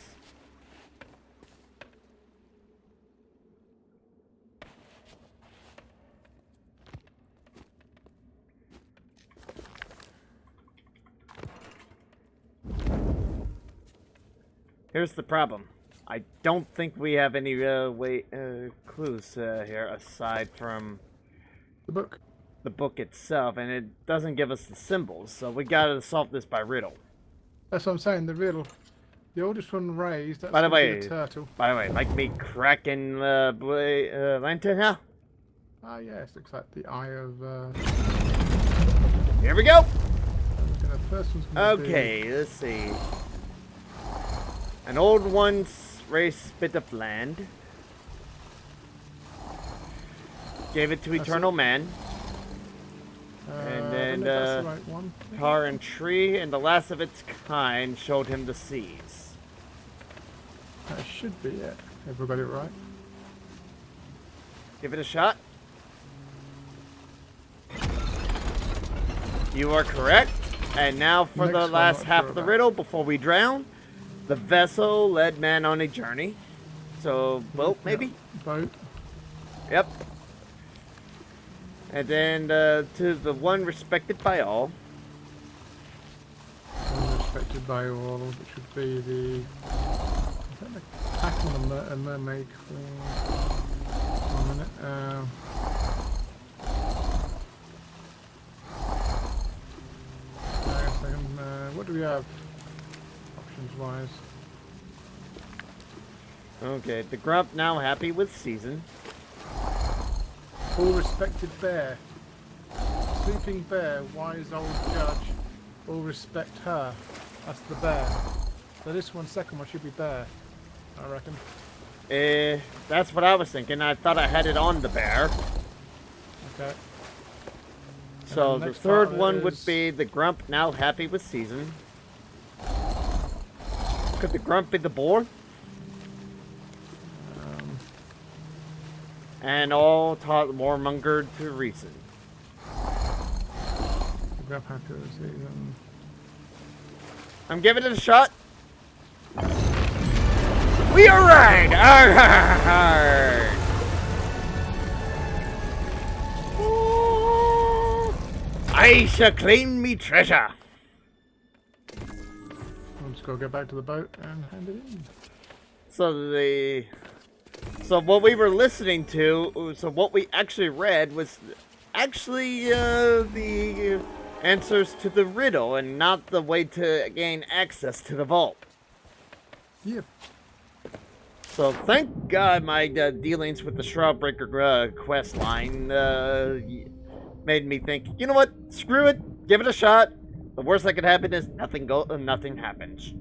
Here's the problem. I don't think we have any clues here aside from The book. the book itself, and it doesn't give us the symbols, so we gotta solve this by riddle. That's what I'm saying. The riddle. The oldest one raised. That's By the gonna be way, a turtle. like me cracking the lantern now? Ah yes, looks like the eye of. Here we go! The first one's gonna Okay, let's see. An old once raised bit of land. Gave it to That's Eternal it. Man. I And don't then know if that's the right one. tar and tree, and the last of its kind showed him the seas. That should be it. Have we got it right? Give it a shot. You are correct. And now for Next the one, last not half sure of the about. riddle before we drown. The vessel led man on a journey. So, boat maybe? Boat. Yep. And then to the one respected by all. Respected by all, which would be the. Is that the tackle and mermaid queen? One minute. Hang on a second. What do we have? Options wise. Okay, the grump now happy with season. All respected bear. Sleeping bear, wise old judge. All respect her. That's the bear. So this one, second one, should be bear. I reckon. That's what I was thinking. I thought I had it on the bear. Okay. So And the next third part one would is- be the grump now happy with season. Could the grump be the boar? And all taught warmonger to reason. Grab hacker season. I'm giving it a shot. We are right! I shall claim me treasure. I'm just gotta go back to the boat and hand it in. So what we were listening to, so what we actually read was actually the answers to the riddle and not the way to gain access to the vault. Yep. So thank God my dealings with the Shroudbreaker quest line made me think, you know what? Screw it. Give it a shot. The worst that could happen is nothing happens.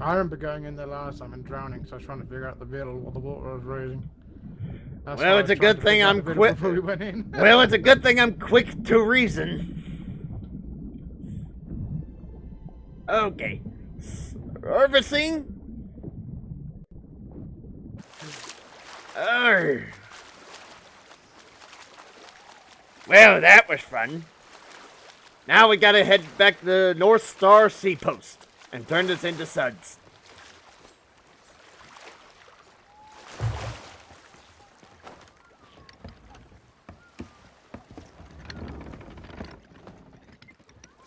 I remember going in there last time and drowning, so I was trying to figure out the riddle what the water was raising. That's Well, why I it's was a trying good to thing figure out I'm the riddle quick. before we went in. Well, it's a good thing I'm quick to reason. Okay. Servicing? Arr. Well, that was fun. Now we gotta head back to the North Star Seapost and turn this into suds.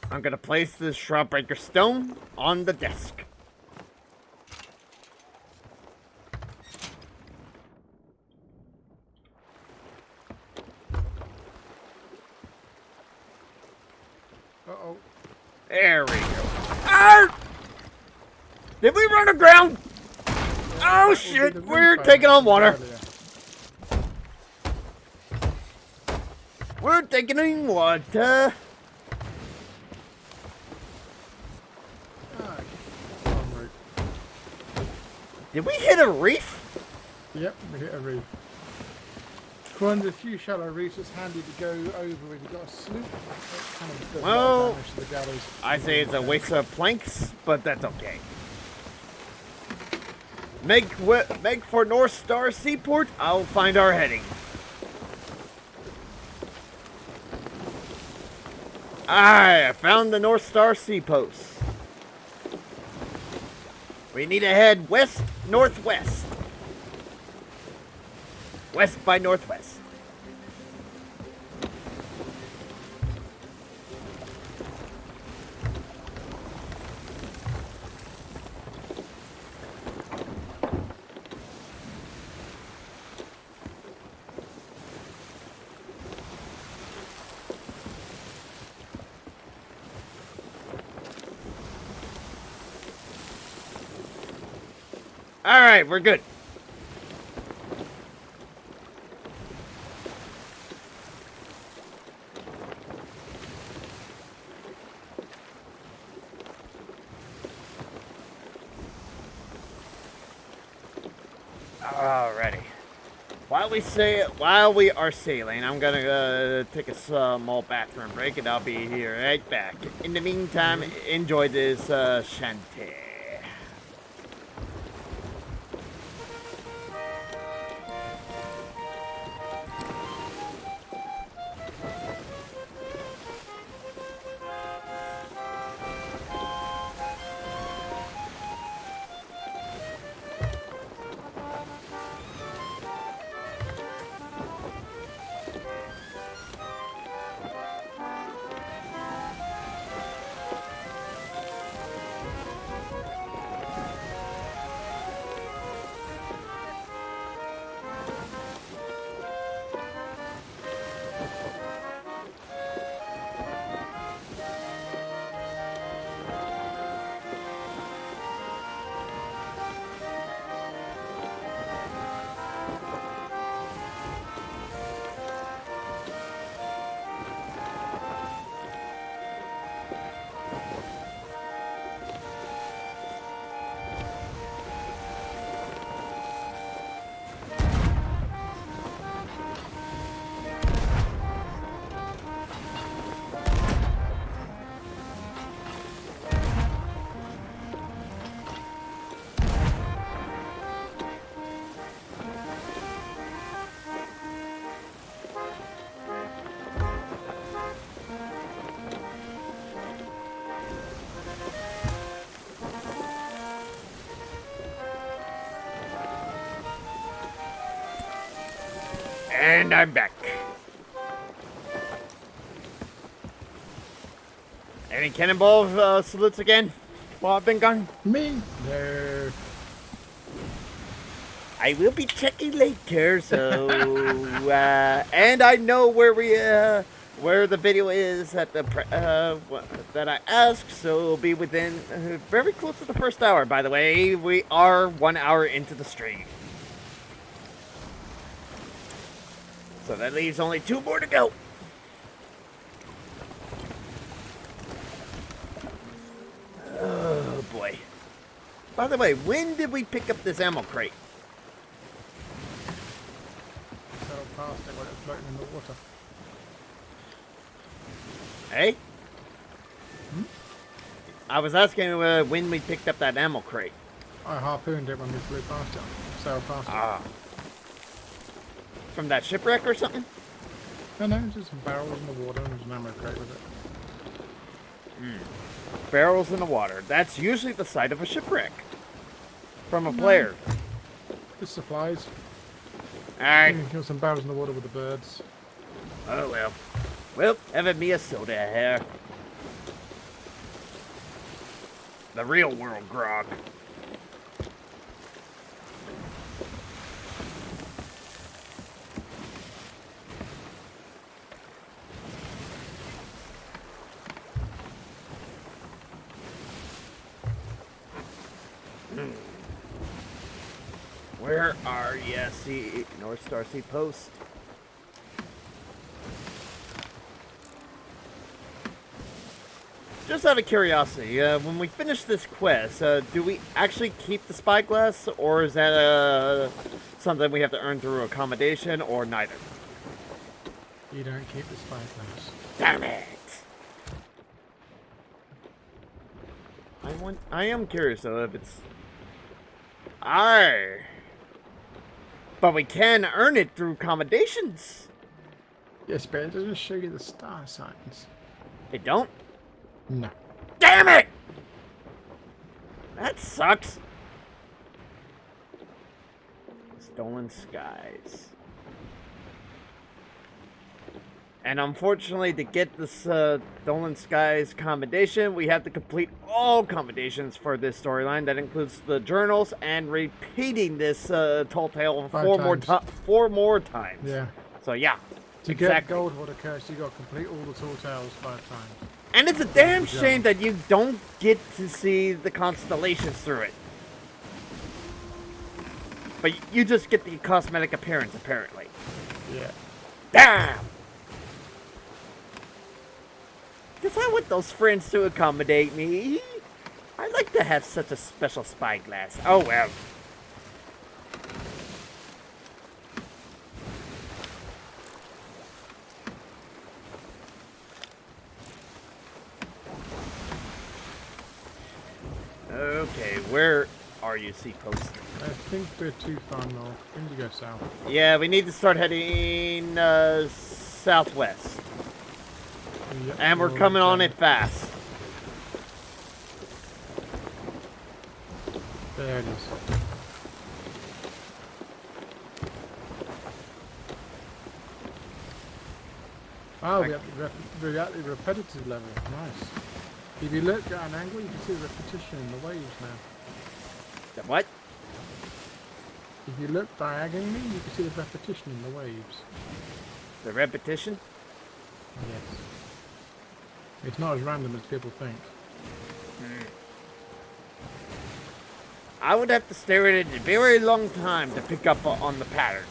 I'm gonna place this Shroudbreaker stone on the desk. Uh-oh. There we go. Arr! Did we run aground? Oh shit, we're taking on water. We're taking in water. Did we hit a reef? Yep, we hit a reef. One of the few shallow reefs that's handy to go over when you've got a sloop. Kind of does a lot of damage to the galleys. I say it's a waste of planks, but that's okay. Make for North Star Seaport. I'll find our heading. I found the North Star Seapost. We need to head west northwest. West by northwest. All right, we're good. Alrighty. While we are sailing, I'm gonna take a small bathroom break, and I'll be here right back. In the meantime, enjoy this shanty. And I'm back. Any cannonball salutes again while I've been gone? Me? No. I will be checking later, so and I know where the video is at the that I asked, so it'll be within very close to the first hour. By the way, we are 1 hour into the stream, so that leaves only 2 more to go. Oh boy! By the way, when did we pick up this ammo crate? So past it when it's floating in the water. Hey? Hmm? I was asking when we picked up that ammo crate. I harpooned it when we flew past it. Sailed past it. Ah. From that shipwreck or something? No, just some barrels in the water and there's an ammo crate with it. Barrels in the water. That's usually the site of a shipwreck. From a player. Just supplies. Alright. Kill some barrels in the water with the birds. Oh well. Well, having me a soda here. The real world grog. Where are you? North Star Sea Post. Just out of curiosity, when we finish this quest, do we actually keep the spyglass, or is that something we have to earn through accommodation, or neither? You don't keep the spyglass. Damn it! I am curious though if it's. Arr! But we can earn it through accommodations. Yes, but it doesn't show you the star signs. It don't? No. Damn it! That sucks. Stolen skies. And unfortunately, to get this Stolen Skies commendation, we have to complete all commendations for this storyline. That includes the journals and repeating this tall tale four more times. Yeah. So yeah. To get Gold Hoarder Curse, you got to complete all the tall tales 5 times. And it's a damn shame that you don't get to see the constellations through it. But you just get the cosmetic appearance, apparently. Yeah. Damn! Because I want those friends to accommodate me. I'd like to have such a special spyglass. Oh well. Okay, where are you, Seapost? I think we're too far north. We need to go south. Yeah, we need to start heading southwest. Yep, And we're coming on it fast. There it is. Oh, we got the repetitive level. Nice. If you look at an angle, you can see the repetition in the waves now. The what? If you look diagonally, you can see the repetition in the waves. The repetition? Yes. It's not as random as people think. I would have to stare at it a very long time to pick up on the pattern.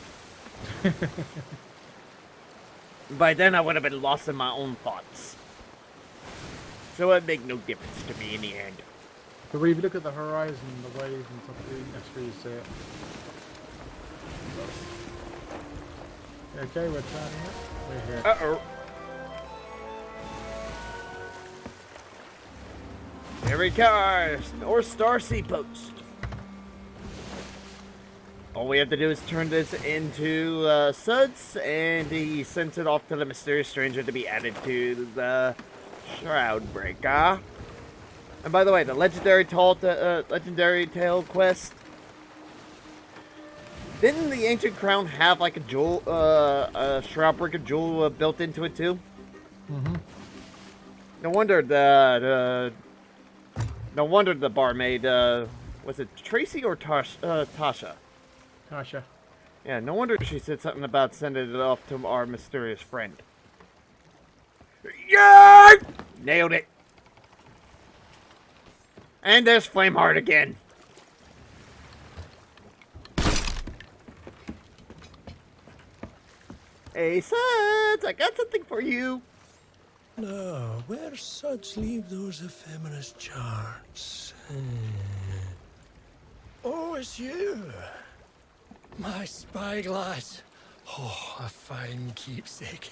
By then I would have been lost in my own thoughts. So it make no difference to me in the end. But when you look at the horizon, the waves and stuff, that's where you see it. Okay, we're turning it. We're here. Uh-oh. Here we go, North Star Sea Post. All we have to do is turn this into suds, and he sends it off to the mysterious stranger to be added to the Shroud Breaker. And by the way, the legendary tale quest. Didn't the ancient crown have like a jewel, a Shroud Breaker jewel built into it too? Mm-hmm. No wonder no wonder the barmaid, was it Tracy or Tasha? Tasha. Yeah, no wonder she said something about sending it off to our mysterious friend. Yeah! Nailed it. And there's Flameheart again. Hey, Suds, I got something for you. No, where suds leave those ephemeris charts? Oh, it's you. My spyglass. Oh, a fine keepsake.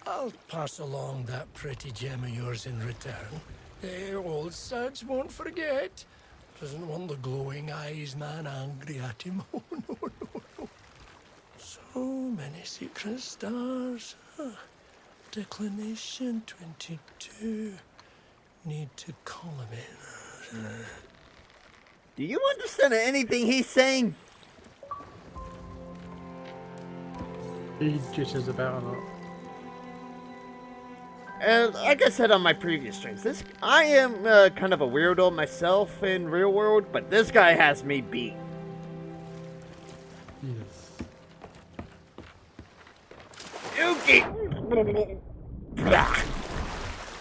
I'll pass along that pretty gem of yours in return. Old suds won't forget. Doesn't want the glowing eyes man angry at him. Oh, no, no, no. So many secret stars. Huh. Declination 22. Need to column it. Do you understand anything he's saying? He jitters about a lot. Like I said on my previous streams, I am kind of a weirdo myself in real world, but this guy has me beat. Yes. Okay.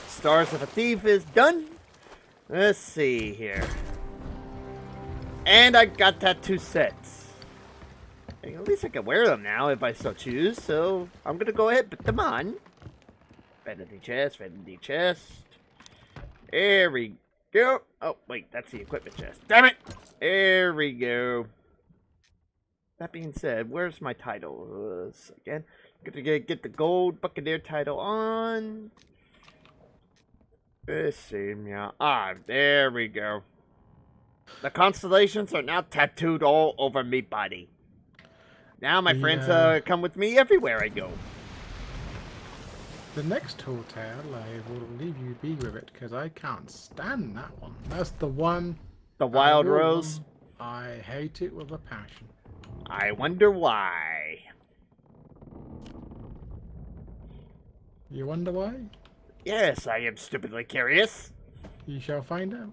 Stars of a Thief is done. Let's see here. And I got tattoo sets. At least I can wear them now if I so choose, so I'm gonna go ahead and put them on. Vanity chest, vanity chest. There we go. Oh, wait, that's the equipment chest. Damn it! There we go. That being said, where's my title? Again, gonna get the gold Buccaneer title on. Let's see, yeah. Ah, there we go. The constellations are now tattooed all over me body. Now my friends come with me everywhere I go. The next hotel, I will leave you be with it because I can't stand that one. That's the one. The Wild Rose. I hate it with a passion. I wonder why. You wonder why? Yes, I am stupidly curious. You shall find out.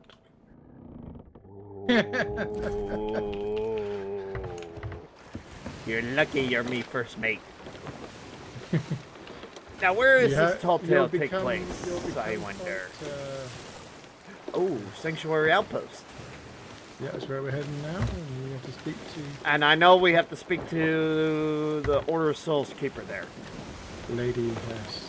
You're lucky you're me first mate. Now, where is this tall tale take place? I wonder. Oh, Sanctuary Outpost. Yeah, that's where we're heading now. And we have to speak to. And I know we have to speak to the Order of Souls Keeper there. Lady Hess.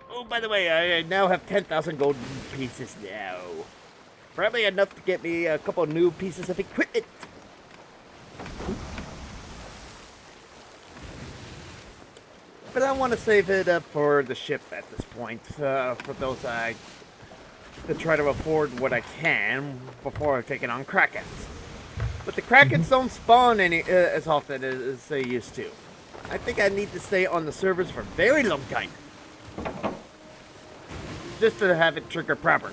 Oh, by the way, I now have 10,000 golden pieces now. Probably enough to get me a couple new pieces of equipment. But I want to save it up for the ship at this point. For those to try to afford what I can before taking on Krakens. But the Krakens don't spawn as often as they used to. I think I need to stay on the servers for a very long time. Just to have it trigger proper.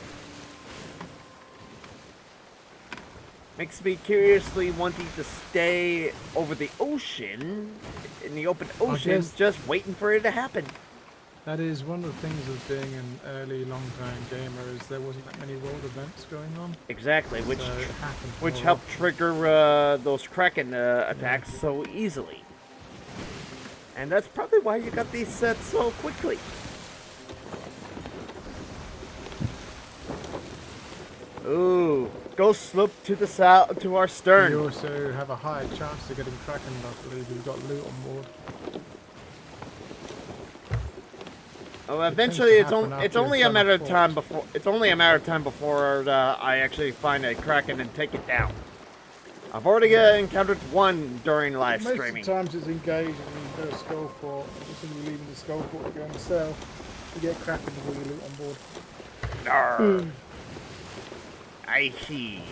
Makes me curiously wanting to stay over the ocean, in the open ocean, just waiting for it to happen. That is one of the things of being an early, long-time gamer is there wasn't that many world events going on. Exactly, So which helped trigger those Kraken attacks so easily. And that's probably why you got these sets so quickly. Ooh, go slope to the south, to our stern. You also have a higher chance of getting Kraken, I believe. You've got loot on board. Oh, eventually, it's only a matter of time before I actually find a Kraken and take it down. I've already encountered one during live streaming. Most of the times it's engaged and you go to Skullport. As soon as you're leaving the Skullport to go on the south, you get Kraken before you loot on board. Arr. I see.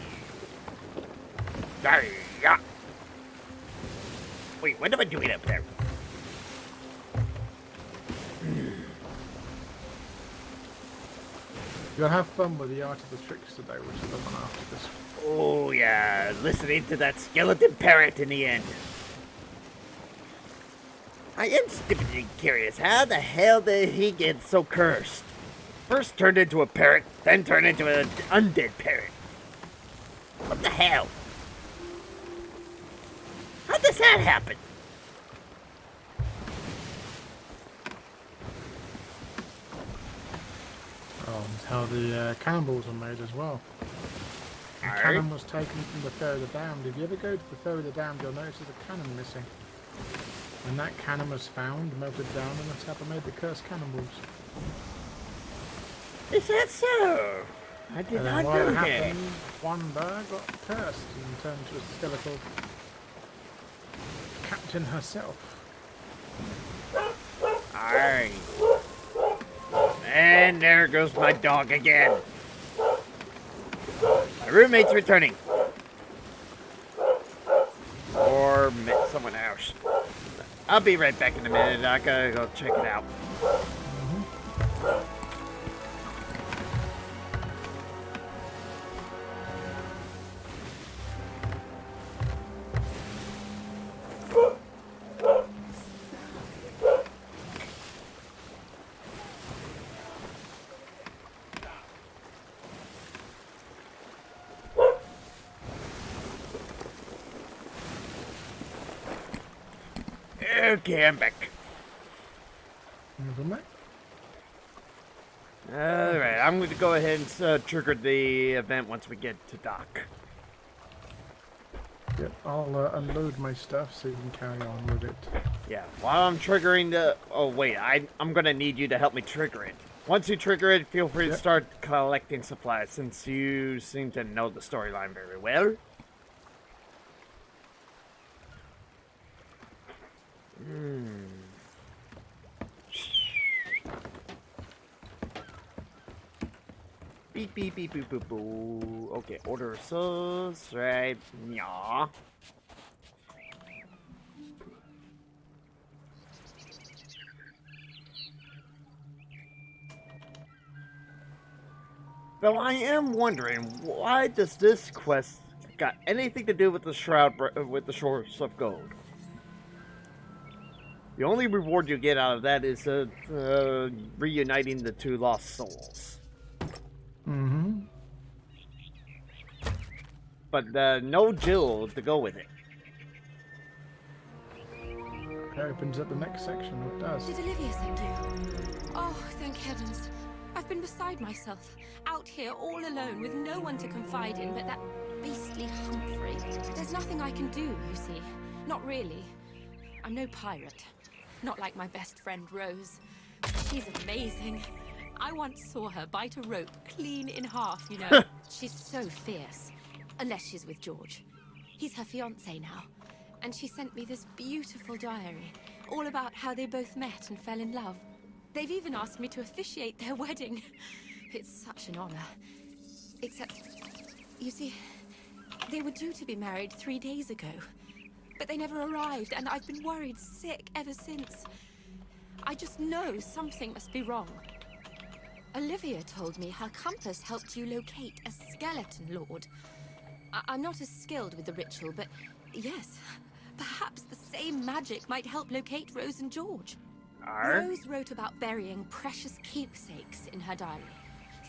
Yeah. Wait, what am I doing up there? You'll have fun with the art of the trickster though, which is the one after this. Oh, yeah, listening to that skeleton parrot in the end. I am stupidly curious. How the hell did he get so cursed? First turned into a parrot, then turned into an undead parrot. What the hell? How does that happen? It's how the cannonballs are made as well. The cannon was taken from the Fair of the Damned. If you ever go to the Fair of the Damned, you'll notice there's a cannon missing. When that cannon was found, melted down, and that's how they made the cursed cannonballs. Is that so? I did And not then while know it that. happened, one bird got cursed and turned into a skeletal captain herself. Alright. And there goes my dog again. My roommate's returning. Or met someone else. I'll be right back in a minute. I gotta go check it out. Okay, I'm back. Alright, I'm going to go ahead and trigger the event once we get to dock. Yep, I'll unload my stuff so you can carry on with it. Yeah, while I'm triggering the... Oh, wait, I'm going to need you to help me trigger it. Once you trigger it, feel free to start collecting supplies, since you seem to know the storyline very well. Beep, beep, beep, beep, boop, boo. Okay, order sauce, right? Yeah. Though I am wondering, why does this quest got anything to do with the with the Shores of Gold? The only reward you get out of that is reuniting the two lost souls. Mm-hmm. But no Jill to go with it. It opens up the next section, it does. Did Olivia send you? Oh, thank heavens. I've been beside myself, out here all alone with no one to confide in but that beastly Humphrey. There's nothing I can do, you see. Not really. I'm no pirate. Not like my best friend Rose. She's amazing. I once saw her bite a rope clean in half, you know. She's so fierce. Unless she's with George. He's her fiancé now. And she sent me this beautiful diary, all about how they both met and fell in love. They've even asked me to officiate their wedding. It's such an honor. Except, you see, they were due to be married 3 days ago. But they never arrived, and I've been worried sick ever since. I just know something must be wrong. Olivia told me her compass helped you locate a skeleton lord. I'm not as skilled with the ritual, but yes, perhaps the same magic might help locate Rose and George. Rose wrote about burying precious keepsakes in her diary.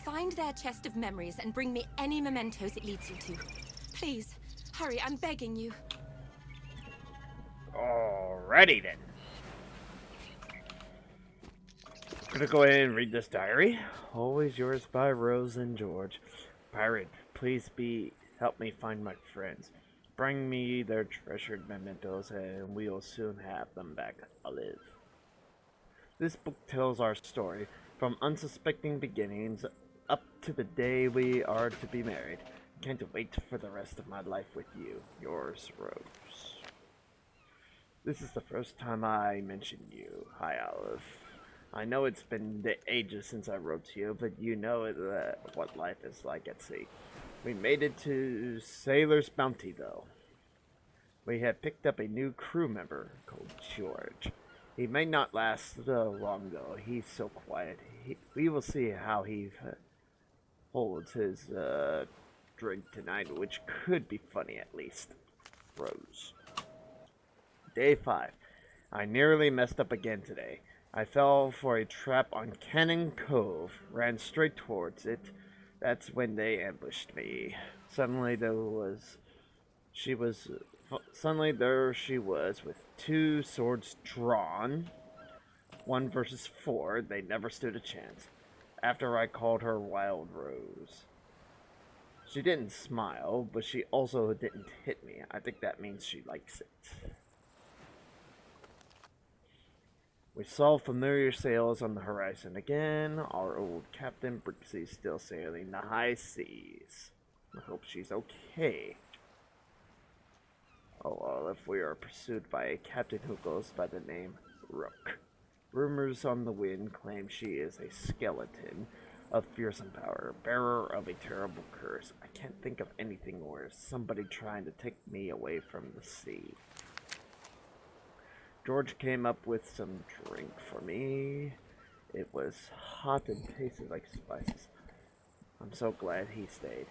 Find their chest of memories and bring me any mementos it leads you to. Please, hurry, I'm begging you. Alrighty then. I'm gonna go ahead and read this diary. Always yours by Rose and George. Pirate, please help me find my friends. Bring me their treasured mementos and we'll soon have them back alive. This book tells our story, from unsuspecting beginnings up to the day we are to be married. Can't wait for the rest of my life with you. Yours, Rose. This is the first time I mention you. Hi, Olive. I know it's been ages since I wrote to you, but you know what life is like at sea. We made it to Sailor's Bounty, though. We had picked up a new crew member called George. He may not last long, though. He's so quiet. We will see how he holds his drink tonight, which could be funny at least. Rose. Day 5. I nearly messed up again today. I fell for a trap on Cannon Cove, ran straight towards it. That's when they ambushed me. Suddenly there she was with 2 swords drawn. 1 versus 4, they never stood a chance. After I called her Wild Rose. She didn't smile, but she also didn't hit me. I think that means she likes it. We saw familiar sails on the horizon again. Our old Captain Brixie's still sailing the high seas. I hope she's okay. Oh, well, if we are pursued by a captain who goes by the name Rook. Rumors on the wind claim she is a skeleton of fearsome power, bearer of a terrible curse. I can't think of anything worse. Somebody trying to take me away from the sea. George came up with some drink for me. It was hot and tasted like spices. I'm so glad he stayed.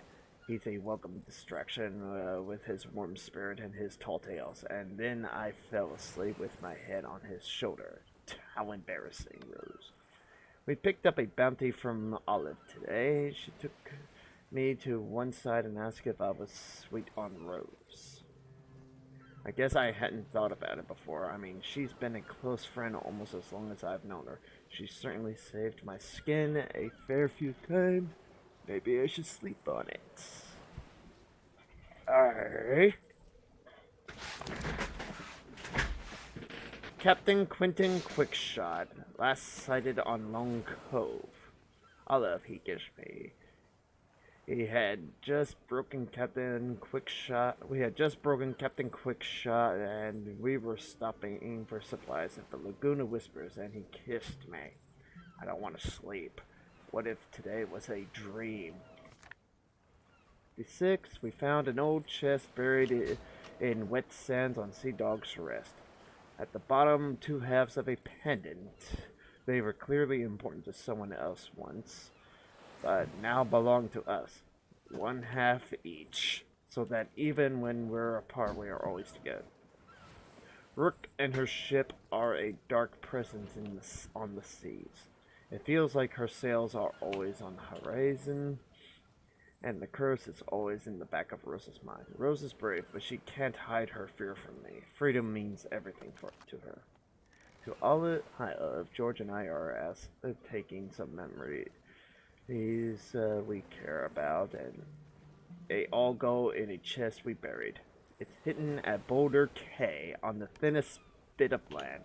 He's a welcome distraction with his warm spirit and his tall tales. And then I fell asleep with my head on his shoulder. How embarrassing, Rose. We picked up a bounty from Olive today. She took me to one side and asked if I was sweet on Rose. I guess I hadn't thought about it before. I mean, she's been a close friend almost as long as I've known her. She certainly saved my skin a fair few times. Maybe I should sleep on it. Alright. Captain Quentin Quickshot, last sighted on Long Cove. Olive, he gives me. He had just broken Captain Quickshot. We had just broken Captain Quickshot, and we were stopping for supplies at the Laguna Whispers, and he kissed me. I don't want to sleep. What if today was a dream? D6, we found an old chest buried in wet sands on Sea Dog's Rest. At the bottom, 2 halves of a pendant. They were clearly important to someone else once, but now belong to us. 1 half each, so that even when we're apart, we are always together. Rook and her ship are a dark presence on the seas. It feels like her sails are always on the horizon, and the curse is always in the back of Rose's mind. Rose is brave, but she can't hide her fear from me. Freedom means everything to her. To Olive, George and I are taking some memories we care about, and they all go in a chest we buried. It's hidden at Boulder Cay on the thinnest bit of land.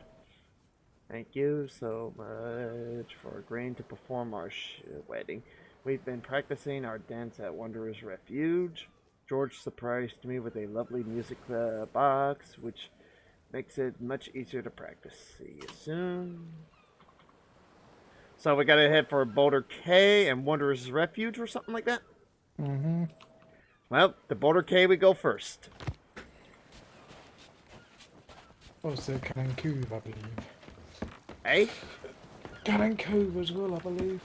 Thank you so much for agreeing to perform our wedding. We've been practicing our dance at Wanderer's Refuge. George surprised me with a lovely music box, which makes it much easier to practice. See you soon. So we gotta head for Boulder Cay and Wanderer's Refuge or something like that? Mm-hmm. Well, the Boulder Cay we go first. Also Cannon Cove, I believe. Eh? Cannon Cove as well, I believe.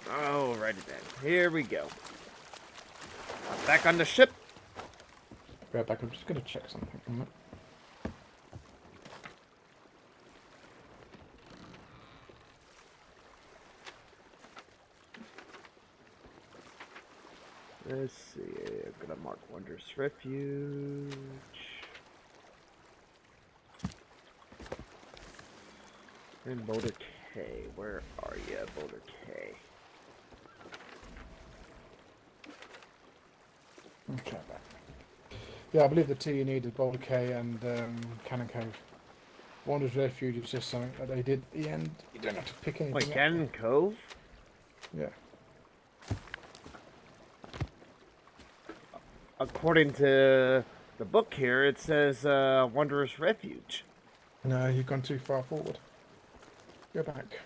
Alrighty then, here we go. Back on the ship. Right back, I'm just going to check something on it. Let's see, I'm gonna mark Wanderer's Refuge. And Boulder Cay, where are you, Boulder Cay? Okay, back. Yeah, I believe the 2 you need is Boulder Cay and Cannon Cove. Wanderer's Refuge is just something that they did at the end. You don't have to pick anything Wait, up. Cannon Cove? Yeah. According to the book here, it says Wanderer's Refuge. No, you've gone too far forward. Go back.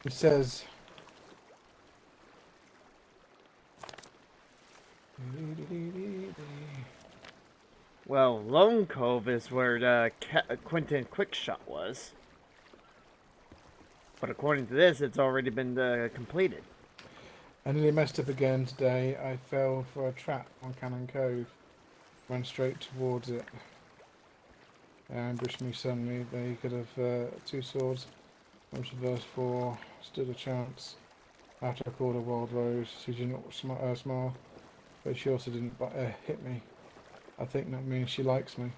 It says. Well, Lone Cove is where Quentin Quickshot was. But according to this, it's already been completed. I nearly messed up again today. I fell for a trap on Cannon Cove. Went straight towards it. Ambushed me suddenly. They could have 2 swords. Once reverse 4. Stood a chance. After I called a wild rose, she did not smile. But she also didn't hit me. I think that means she likes me.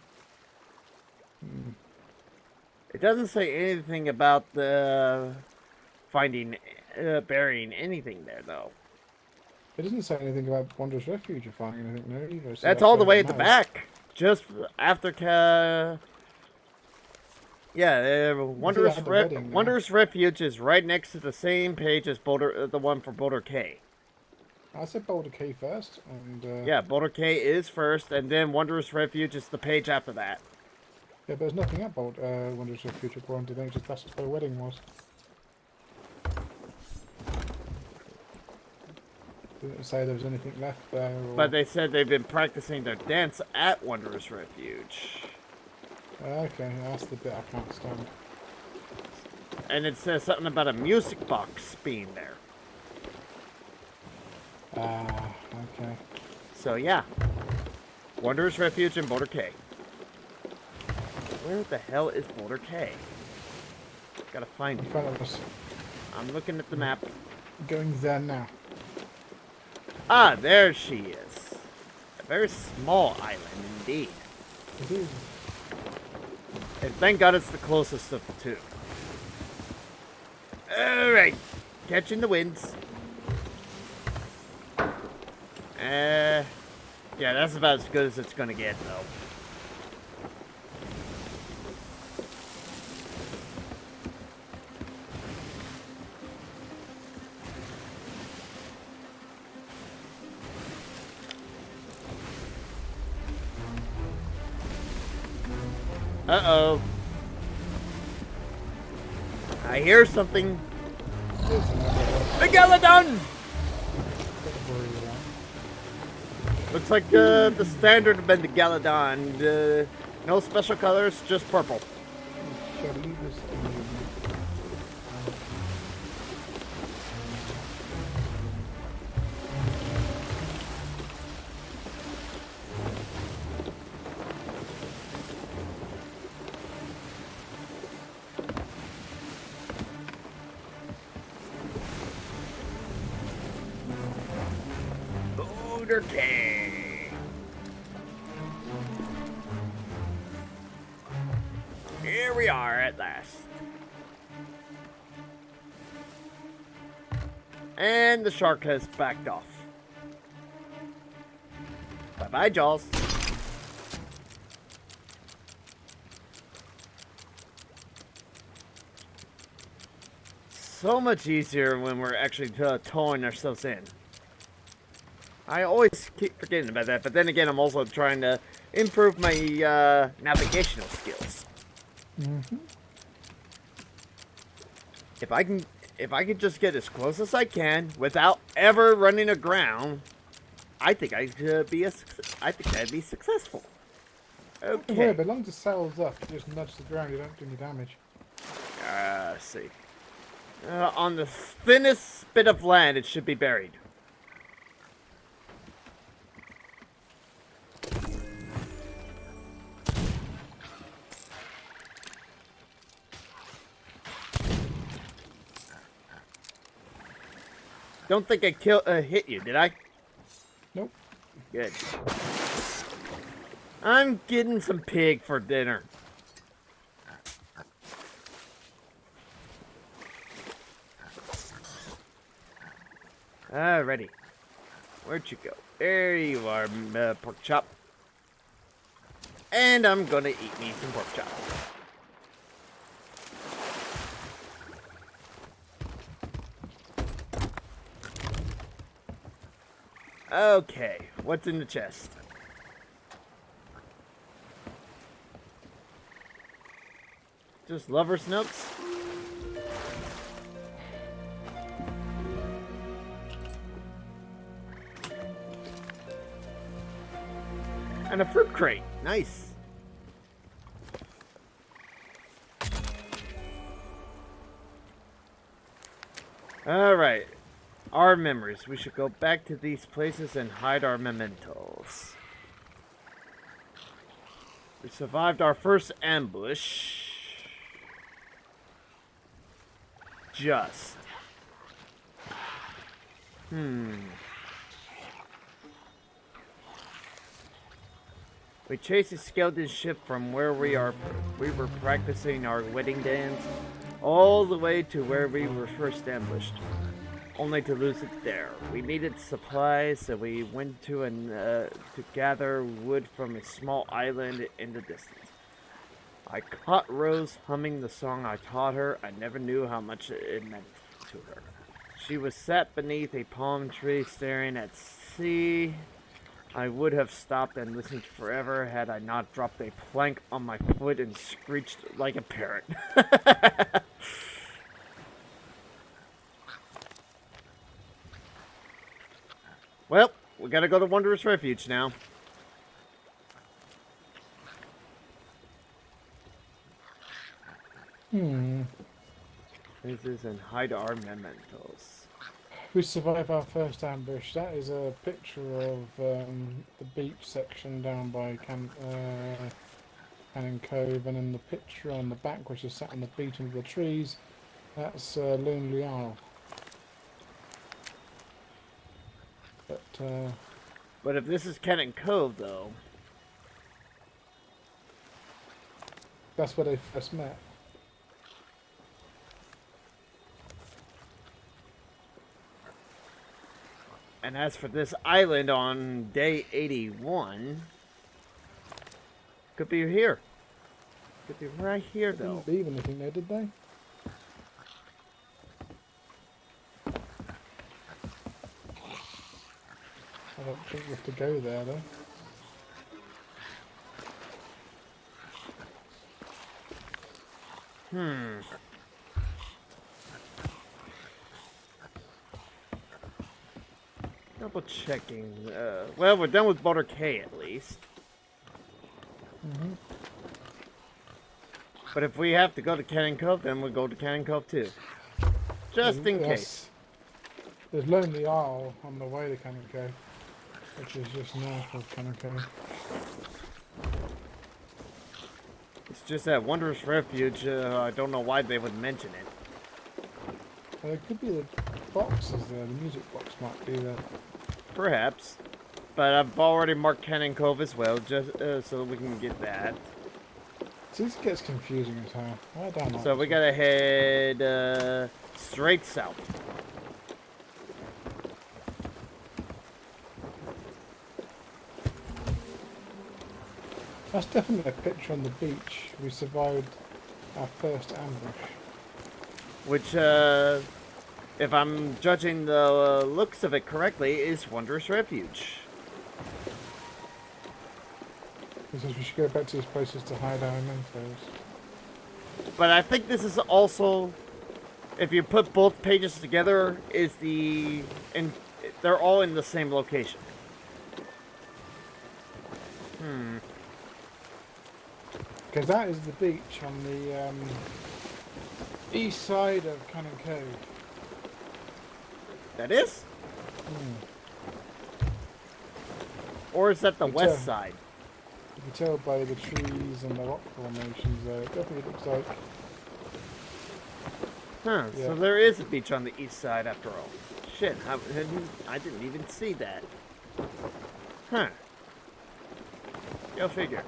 It doesn't say anything about the burying anything there, though. It doesn't say anything about Wanderer's Refuge or finding anything there either. So That's all the way at the matters. back. Just after Wanderer's Refuge is right next to the same page as the one for Boulder K. I said Boulder K first, and yeah, Boulder K is first, and then Wanderer's Refuge is the page after that. Yeah, but there's nothing at Wanderer's Refuge according to them. Just that's where the wedding was. Didn't say there was anything left there. Or... But they said they've been practicing their dance at Wanderer's Refuge. Okay, that's the bit I can't stand. And it says something about a music box being there. Okay. So yeah, Wanderer's Refuge and Boulder K. Where the hell is Boulder K? Gotta find it. In front of us. I'm looking at the map. Going there now. Ah, there she is. A very small island indeed. It is. And thank God it's the closest of the two. Alright, catching the winds. Yeah, that's about as good as it's gonna get, though. Uh-oh. I hear something. The Galadon! Looks like the standard have been the Galadon. No special colors, just purple. Boulder K. Here we are at last. And the shark has backed off. Bye-bye, Jaws. So much easier when we're actually towing ourselves in. I always keep forgetting about that, but then again, I'm also trying to improve my navigational skills. Mm-hmm. If I can just get as close as I can without ever running aground, I think I could be that'd be successful. Okay. Yeah, but as long as the sail's up, you just nudge the ground, you don't do any damage. Let's see. On the thinnest bit of land, it should be buried. Don't think I hit you, did I? Nope. Good. I'm getting some pig for dinner. Alrighty. Where'd you go? There you are, pork chop. And I'm gonna eat me some pork chop. Okay, what's in the chest? Just lover's notes? And a fruit crate. Nice. Alright. Our memories. We should go back to these places and hide our mementos. We survived our first ambush. Just. We chased a skeleton ship from where we were practicing our wedding dance all the way to where we were first ambushed, only to lose it there. We needed supplies, so we went to gather wood from a small island in the distance. I caught Rose humming the song I taught her. I never knew how much it meant to her. She was sat beneath a palm tree staring at sea. I would have stopped and listened forever had I not dropped a plank on my foot and screeched like a parrot. Well, we gotta go to Wanderer's Refuge now. Places and hide our mementos. We survive our first ambush. That is a picture of the beach section down by Cannon Cove, and then the picture on the back, which is sat on the beach under the trees, that's Lonely Isle. But if this is Cannon Cove, though, that's where they first met. and as for this island on day 81, could be here. Could be right here, They though. didn't leave anything there, did they? I don't think we have to go there, though. Double checking. Well, we're done with Boulder K at least. But if we have to go to Cannon Cove, then we'll go to Cannon Cove too. Just in case. There's Lonely Isle on the way to Cannon Cove, which is just north of Cannon Cove. It's just that Wanderer's Refuge, I don't know why they would mention it. Well, it could be the boxes there, the music box might be there. Perhaps. But I've already marked Cannon Cove as well, just so we can get that. See, this gets confusing as hell. I don't know. So we gotta head straight south. That's definitely a picture on the beach. We survived our first ambush. Which, if I'm judging the looks of it correctly, is Wanderer's Refuge. It says we should go back to these places to hide our mementos. But I think this is also, if you put both pages together, they're all in the same location. Because that is the beach on the east side of Cannon Cove. That is? Or is that the You west tell. side? You can tell by the trees and the rock formations there. It definitely looks like... Huh, Yeah. so there is a beach on the east side after all. Shit, I didn't even see that. Huh. Go figure.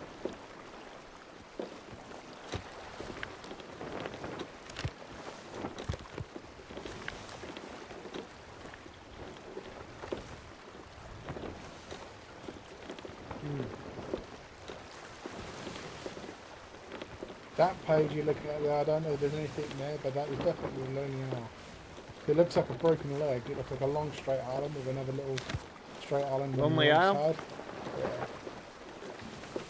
That page you're looking at there, I don't know if there's anything there, but that is definitely Lonely Isle. It looks like a broken leg. It looks like a long straight island with another little straight island on Lonely the Isle? side.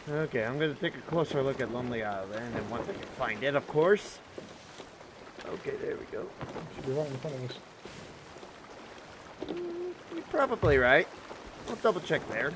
Yeah. Okay, I'm gonna take a closer look at Lonely Isle then, and once I can find it, of course. Okay, there we go. Should be right in front of us. You're probably right. I'll double check there.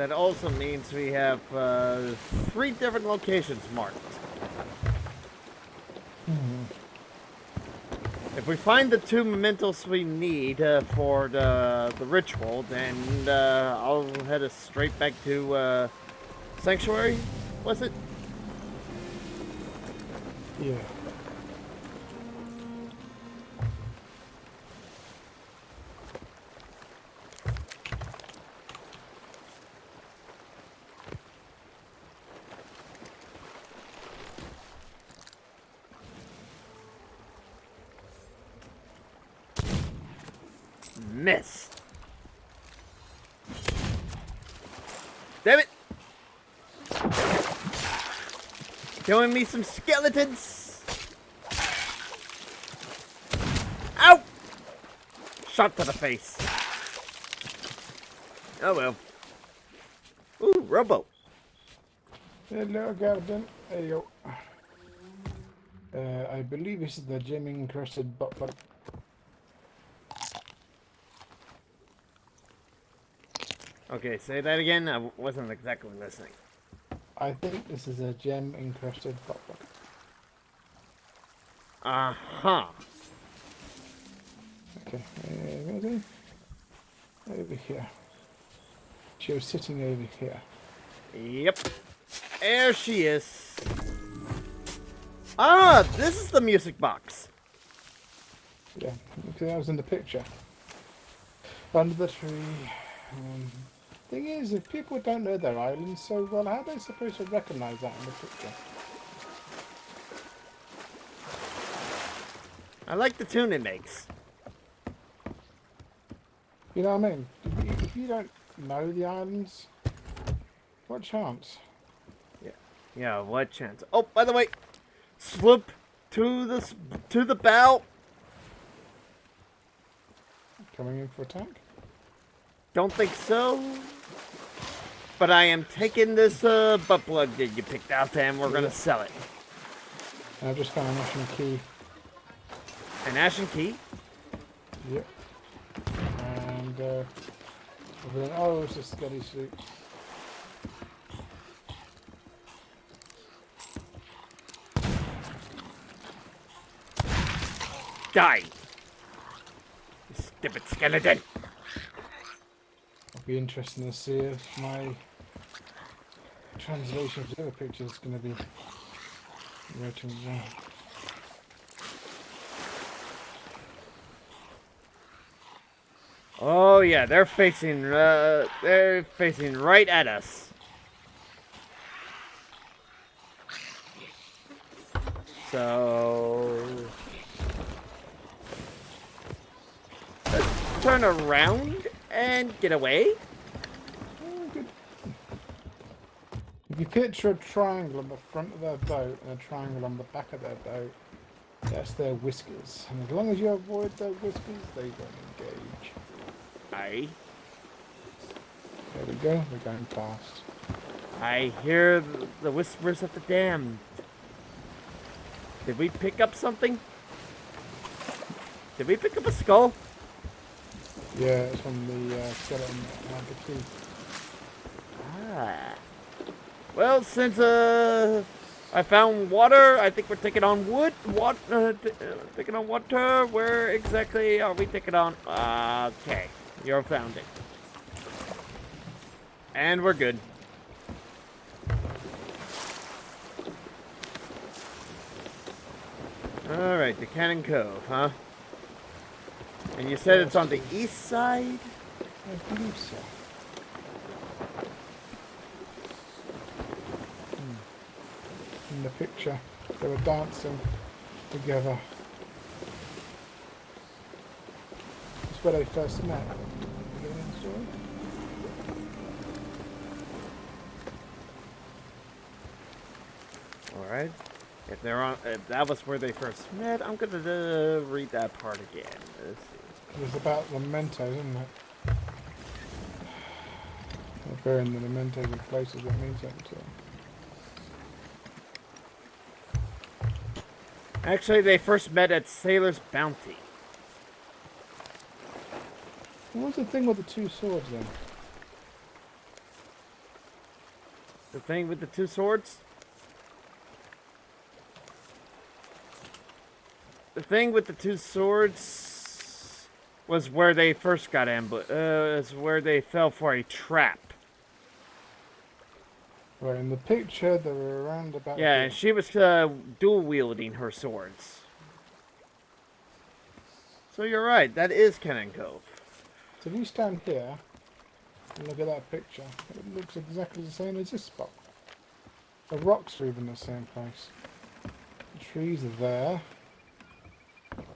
that also means we have 3 different locations marked. If we find the 2 mementos we need for the ritual, then I'll head us straight back to Sanctuary, was it? Yeah. Missed. Damn it! Killing me some skeletons. Ow! Shot to the face. Oh well. Ooh, rowboat. Hello, Garden. There you go. I believe this is the gem-encrusted butler. Okay, say that again. I wasn't exactly listening. I think this is a gem-encrusted butler. Uh-huh. Okay, ready? Over here. She was sitting over here. Yep. There she is. Ah, this is the music box. Yeah, because that was in the picture. Under the tree. Thing is, if people don't know their islands so well, how are they supposed to recognise that in the picture? I like the tune it makes. You know what I mean? If you don't know the islands, what chance? Yeah, what chance? Oh, by the way, sloop to the bow. Coming in for attack? Don't think so. But I am taking this butt plug that you picked out and we're gonna sell it. I just found an ashen key. An ashen key? Yep. And oh, it's a skelly suit. Die! You stupid skeleton! It'll be interesting to see if my translation of the other picture is going to be written well. Oh yeah, they're facing right at us. So let's turn around and get away. If you picture a triangle on the front of their boat and a triangle on the back of their boat, that's their whiskers. And as long as you avoid their whiskers, they won't engage. Aye. There we go, we're going past. I hear the whispers of the damned. Did we pick up something? Did we pick up a skull? Yeah, it's from the skeleton that had the key. Ah. Well, since I found water, I think we're taking on wood. Taking on water. Where exactly are we taking on? Okay, you're found it, and we're good. All right, the Cannon Cove, huh? And you said it's on the east side? I believe so. In the picture, they were dancing together. That's where they first met. You get into it? All right. If that was where they first met, I'm gonna read that part again. Let's see. It was about the mementos, isn't it? They're burying the mementos in places that mean something to them. Actually, they first met at Sailor's Bounty. What was the thing with the two swords then? The thing with the two swords? The thing with the two swords was where they first got ambushed. Is where they fell for a trap. Right, in the picture, they were around about Yeah, here. and she was dual wielding her swords. So you're right, that is Cannon Cove. So if you stand here and look at that picture, it looks exactly the same as this spot. The rocks are even the same place. The trees are there.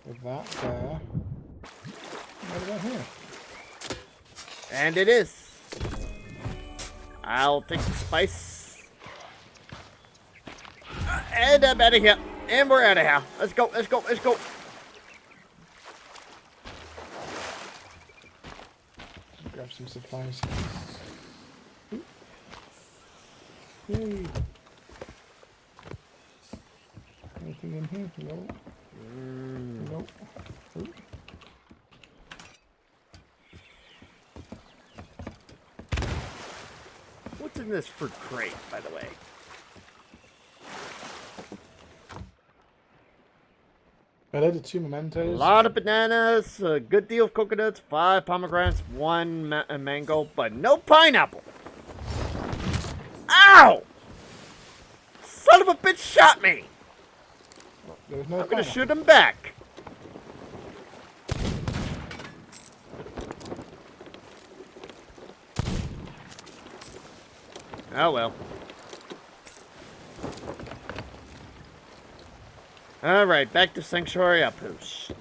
With that there. What about here? And it is. I'll take the spice. And I'm out of here. And we're out of here. Let's go, let's go, let's go. Grab some supplies. Yay! Anything in here? No. Nope. Ooh. What's in this fruit crate, by the way? I did the 2 A mementos. lot of bananas, a good deal of coconuts, 5 pomegranates, 1 mango, but no pineapple. Ow! Son of a bitch shot me! There's no I'm gonna pineapple. shoot him back. Oh well. Alright, back to Sanctuary Outpost.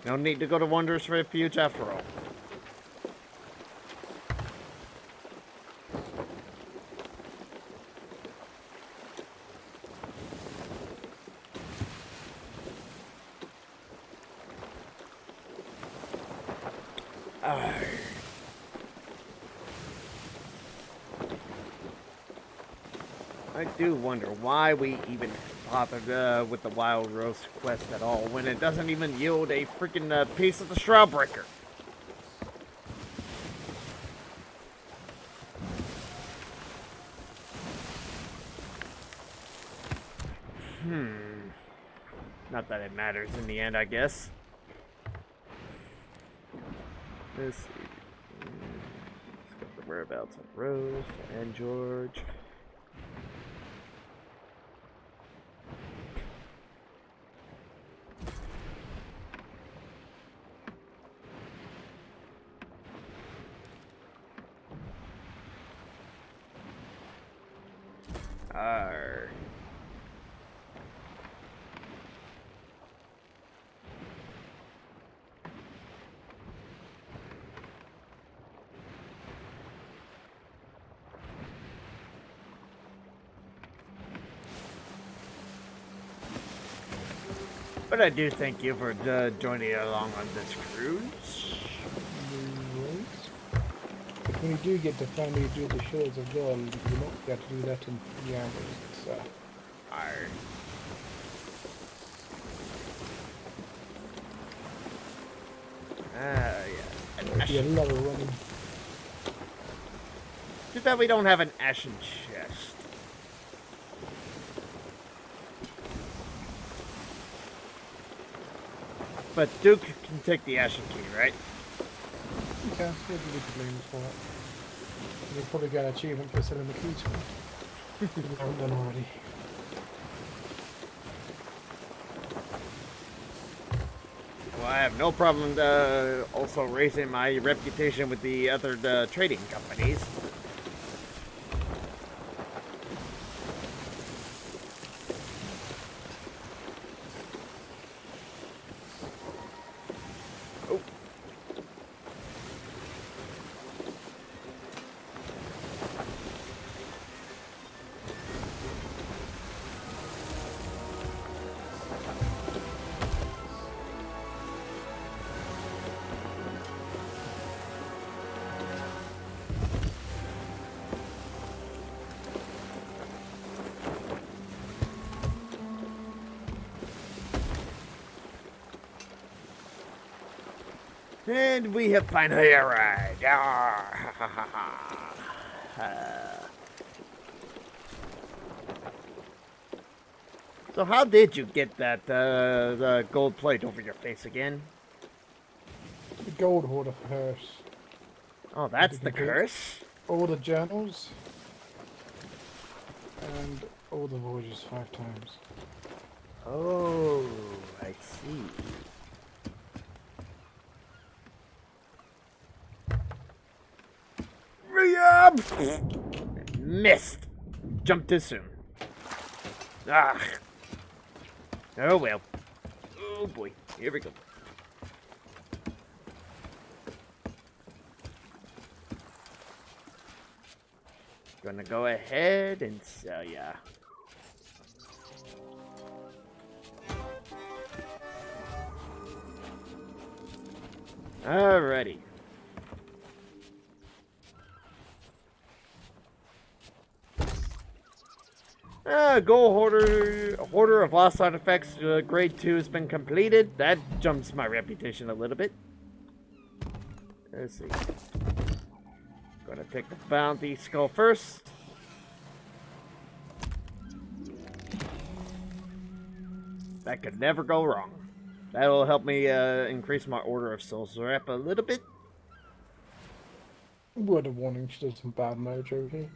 No need to go to Wanderer's Refuge after all. I do wonder why we even bothered with the Wild Rose quest at all when it doesn't even yield a freaking piece of the Shroudbreaker. Not that it matters in the end, I guess. Let's see. Let's get the whereabouts of Rose and George. Arr. But I do thank you for joining along on this cruise. But when you do get to finally do the Shards of Gold, you won't get to do that in 3 hours. It's, Arr. Yes. it'll be a lot of running. Too bad we don't have an ashen chest. But Duke can take the ashen key, right? Okay, we'll give you the blames for it. You'll probably get an achievement for selling the keys. If you haven't done already. Well, I have no problem also raising my reputation with the other trading companies. Oh. And we have finally arrived. Ah, ha, ha, ha, ha. So how did you get that the gold plate over your face again? The gold hoarder curse. Oh, that's Did the you do it? curse? All the journals and all the voyages 5 times. Oh, I see. Re-up! Missed. Jumped too soon. Ah. Oh well. Oh boy. Here we go. Gonna go ahead and sell ya. Alrighty. Goal hoarder of lost artifacts, grade 2 has been completed. That jumps my reputation a little bit. Let's see. Gonna take the bounty skull first. That could never go wrong. That'll help me increase my order of souls rep a little bit. Word of warning, she does some bad mojo here.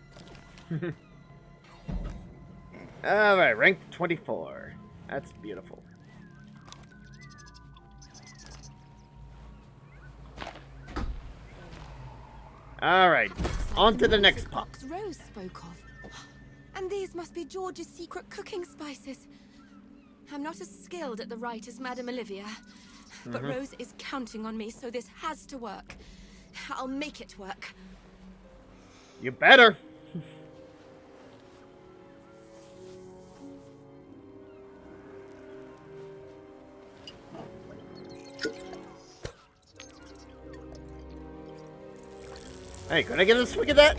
Alright, rank 24. That's beautiful. Alright, on to the next pop. Rose spoke of. And these must be George's secret cooking spices. I'm not as skilled at the rite as Madame Olivia, but Rose is counting on me, so this has to work. I'll make it work. You better. Hey, could I get a swig of that?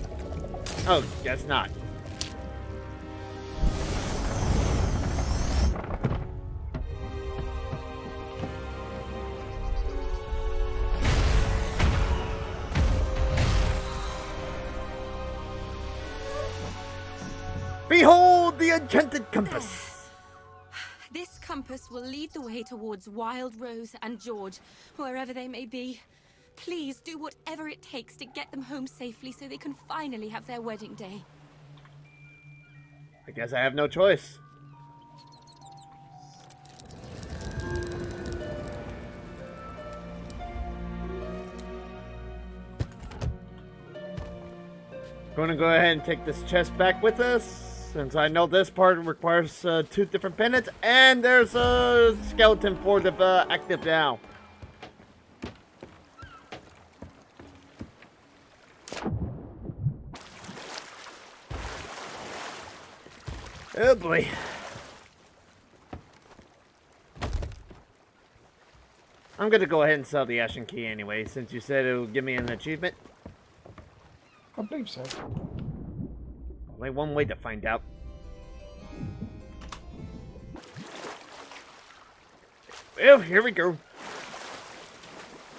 Oh, guess not. Behold the enchanted compass! This compass will lead the way towards Wild Rose and George, wherever they may be. Please do whatever it takes to get them home safely so they can finally have their wedding day. I guess I have no choice. Going to go ahead and take this chest back with us, since I know this part requires 2 different pendants, and there's a skeleton for the active now. Oh boy. I'm gonna go ahead and sell the Ashen Key anyway, since you said it would give me an achievement. I believe so. Only one way to find out. Well, here we go.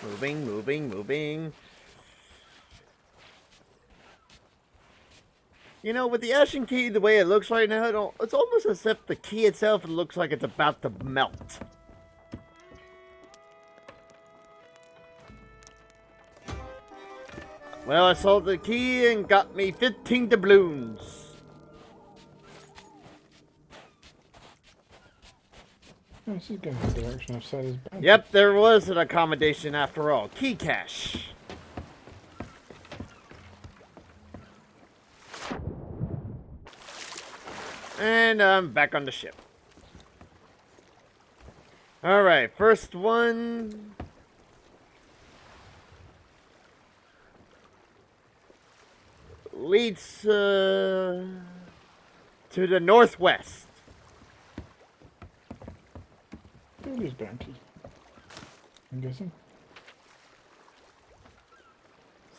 Moving, moving, moving. You know, with the Ashen Key the way it looks right now, it's almost as if the key itself looks like it's about to melt. Well, I sold the key and got me 15 doubloons. Oh, this is going in the direction I've said is bad. Yep, there was an accommodation after all. Key cash. And I'm back on the ship. Alright, first one. Leads to the northwest. It is bounty. I'm guessing.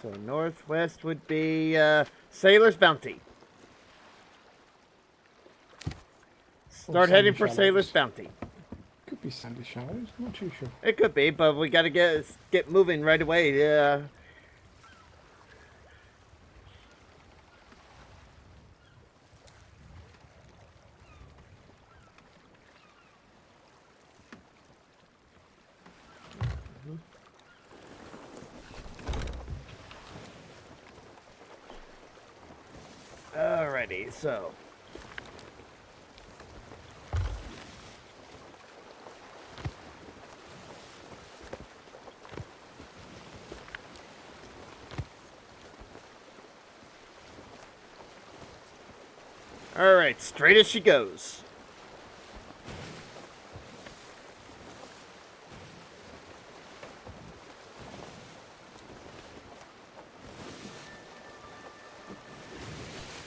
So northwest would be Sailor's Bounty. Start heading for Sandy Sailor's Shallows. Bounty. Could be Sandy Shallows, not too sure. It could be, but we gotta get moving right away. already, so. Alright, straight as she goes.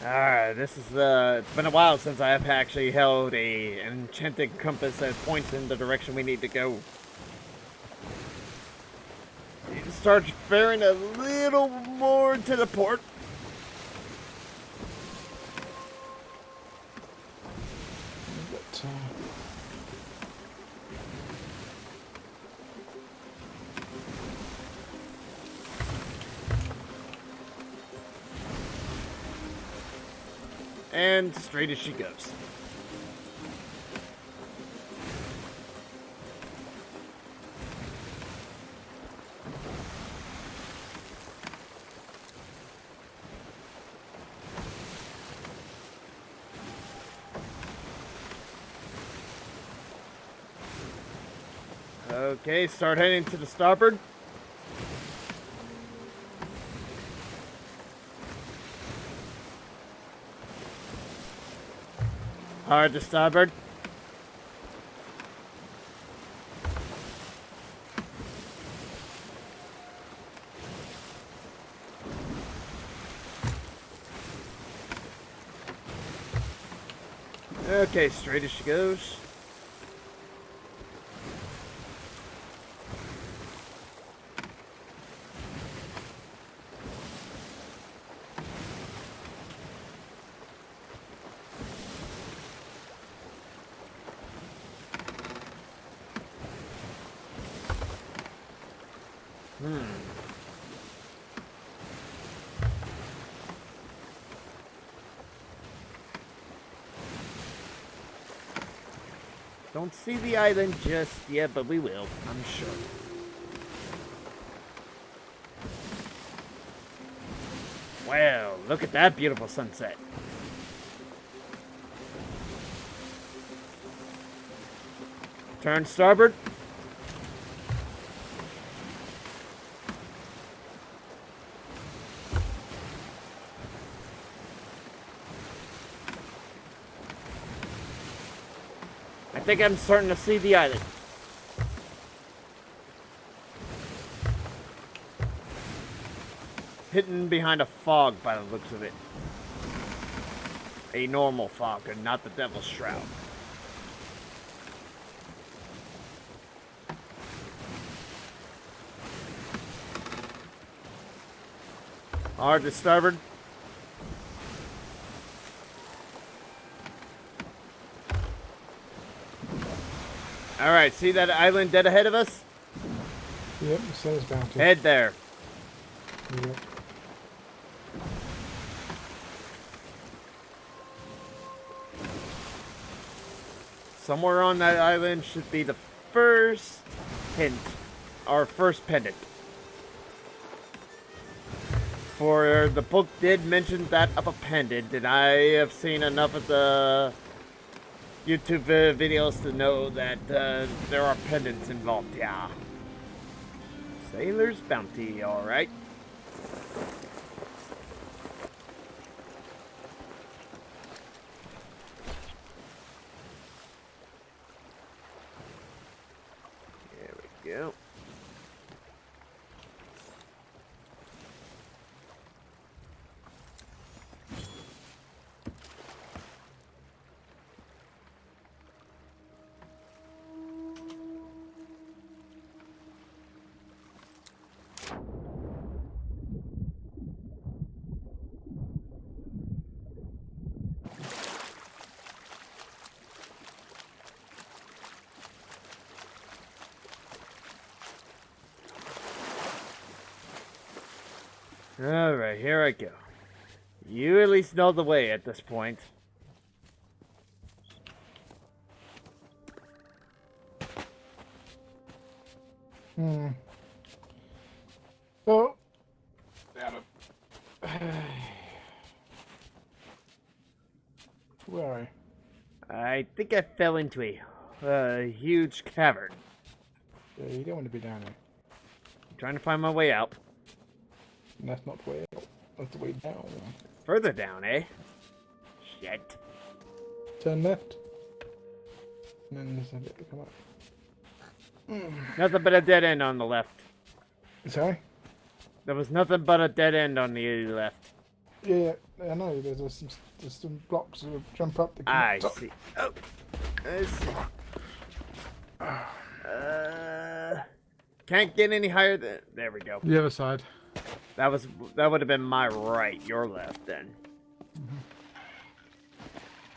Alright, this is it's been a while since I have actually held an enchanted compass that points in the direction we need to go. It starts bearing a little more to the port. But, And straight as she goes. Okay, start heading to the starboard. Hard to starboard. Okay, straight as she goes. Don't see the island just yet, but we will, I'm sure. Well, look at that beautiful sunset. Turn starboard. I think I'm starting to see the island. Hidden behind a fog by the looks of it. A normal fog and not the Devil's Shroud. Hard to starboard. Alright, see that island dead ahead of us? yep, it says bounty. Head there. Yep. Somewhere on that island should be the first hint, our first pendant. For the book did mention that of a pendant, and I have seen enough of the YouTube videos to know that there are pendants involved, yeah. Sailor's Bounty, alright. There we go. Alright, here I go. You at least know the way at this point. So, Where are you? I think I fell into a huge cavern. Yeah, you don't want to be down here. I'm trying to find my way out. And that's not the way out. That's the way down. Further down, eh? Shit. Turn left. And then there's a bit to come up. Nothing but a dead end on the left. Sorry? There was nothing but a dead end on the left. Yeah, I know. There's some blocks that jump up to I top. see. Oh, I see. Can't get any higher than. There we go. The other side. That would have been my right, your left then.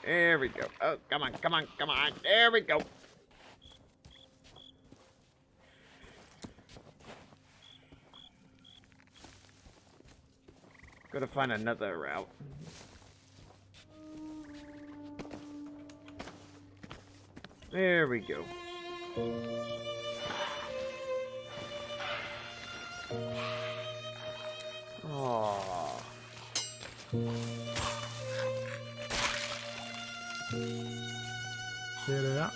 There we go. Oh, come on, come on, come on. There we go. Gotta find another route. There we go. Oh. Here they are.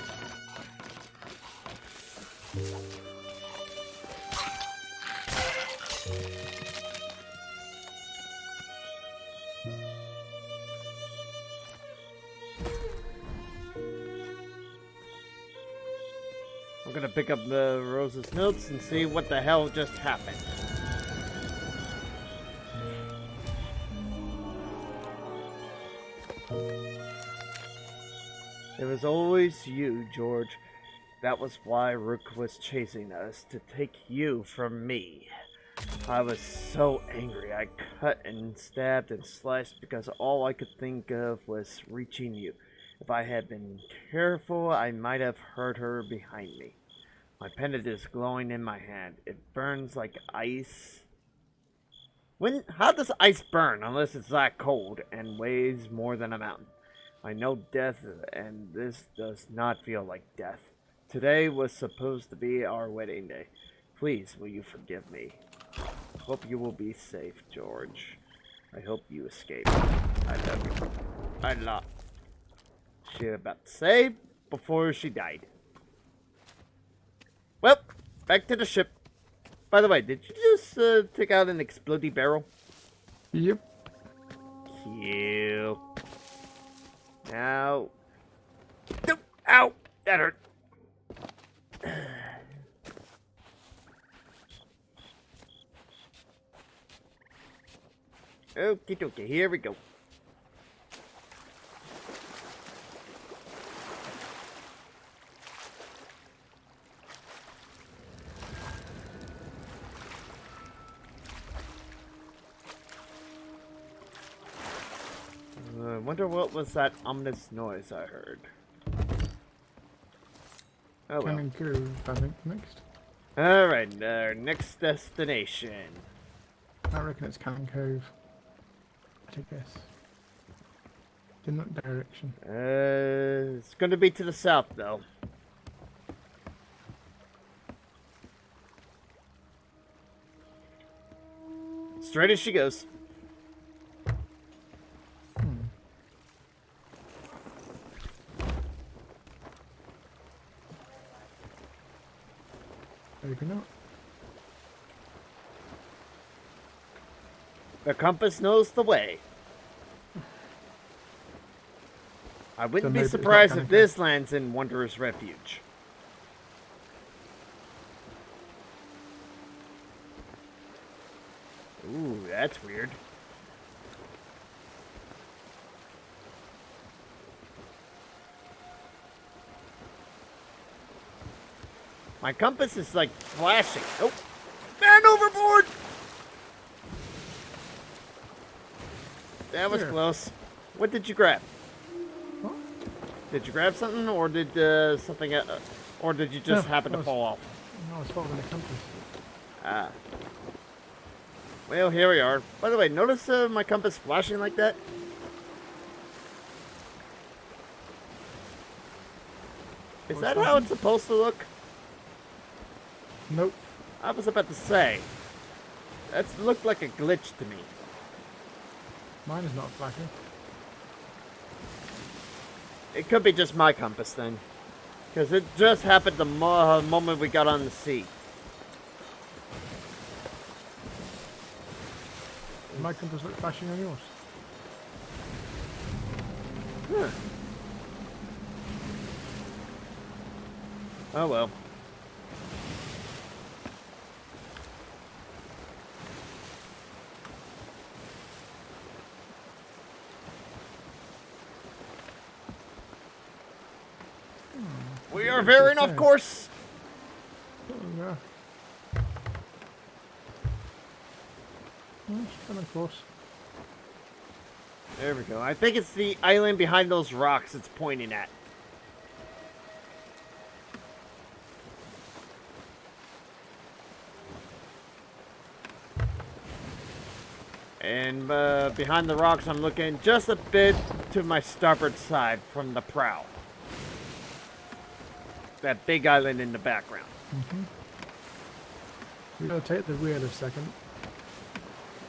I'm gonna pick up the Rose's notes and see what the hell just happened. It was always you, George. That was why Rook was chasing us, to take you from me. I was so angry. I cut and stabbed and sliced because all I could think of was reaching you. If I had been careful, I might have hurt her behind me. My pendant is glowing in my hand. It burns like ice. How does ice burn unless it's that cold and weighs more than a mountain? I know death, and this does not feel like death. Today was supposed to be our wedding day. Please, will you forgive me? Hope you will be safe, George. I hope you escape. I love you. I love. She was about to say before she died. Well, back to the ship. By the way, did you just take out an explodey barrel? Yep. Cute. Now. No, ow! That hurt. Okie dokie, here we go. I wonder what was that ominous noise I heard. Oh well. Cannon Cove, I think, next. Alright, our next destination. I reckon it's Cannon Cove. I guess. In that direction. It's gonna be to the south though. Straight as she goes. Maybe not. The compass knows the way. I wouldn't be maybe it's not surprised if Cannon this lands in Wanderer's Refuge. Ooh, that's weird. My compass is like flashing. Oh, man overboard! That was Where? close. What did you grab? What? Did you grab something, or did something, or did you just No, happen that to was- fall off? No, I was following the compass. Ah. Well, here we are. By the way, notice my compass flashing like that? Is What's that that? how it's supposed to look? Nope. I was about to say. That's looked like a glitch to me. Mine is not flashing. It could be just my compass then. Because it just happened the moment we got on the sea. My compass look flashing on yours. Huh. Oh well. We are veering off course. Oh, yeah. Well, it's of course. There we go. I think it's the island behind those rocks it's pointing at. And behind the rocks, I'm looking just a bit to my starboard side from the prow. That big island in the background. Mm-hmm. We're going to take the wheel a second.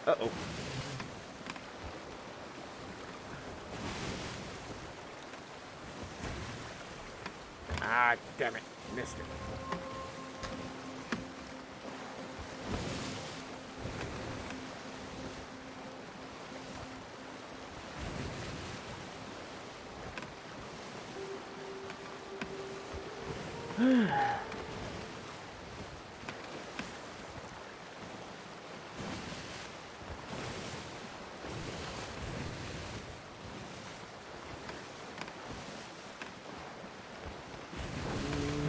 Uh-oh. Ah, damn it. Missed it.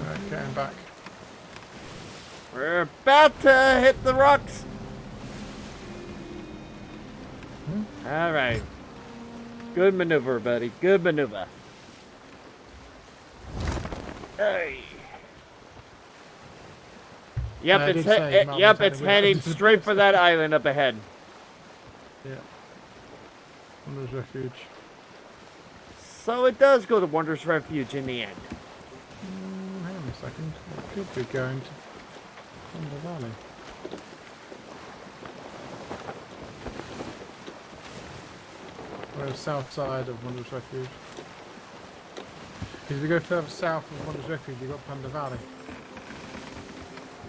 Alright, getting back. We're about to hit the rocks. All right. Good maneuver, buddy. Good maneuver. Hey. Yep, I it's did say Mum yep, was it's heading heading straight for that island up ahead. Yeah. Wonders Refuge. So it does go to Wonders Refuge in the end. Hang on a second. It could be going to Thunder Valley. We're the south side of Wonders Refuge. If you go further south of Wonders Refuge, you've got Thunder Valley.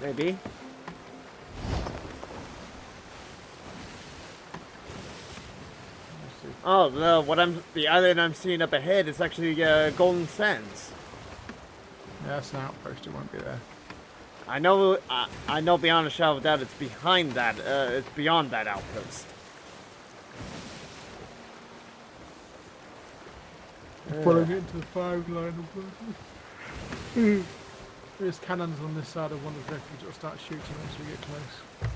Maybe. Let's see. Oh, the island I'm seeing up ahead is actually Golden Sands. Yeah, that's an outpost. It won't be there. I know beyond a shadow of a doubt it's behind that. It's beyond that outpost. Following it into the firing line of There's cannons on this side of Wonders Refuge that'll start shooting once we get close.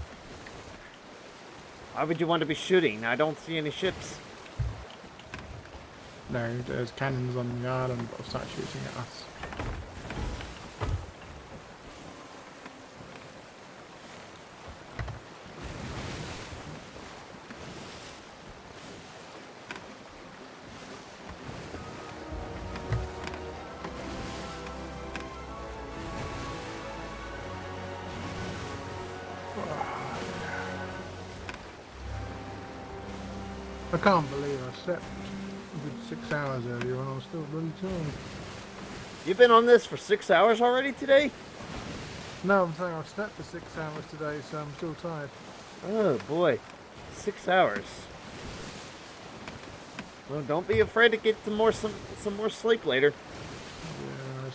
Why would you want to be shooting? I don't see any ships. No, there's cannons on the island that'll start shooting at us. I can't believe I slept a good 6 hours earlier and I was still really tired. You've been on this for 6 hours already today? No, I'm saying I've slept for 6 hours today, so I'm still tired. Oh boy, 6 hours. Well, don't be afraid to get some more sleep later. Yes.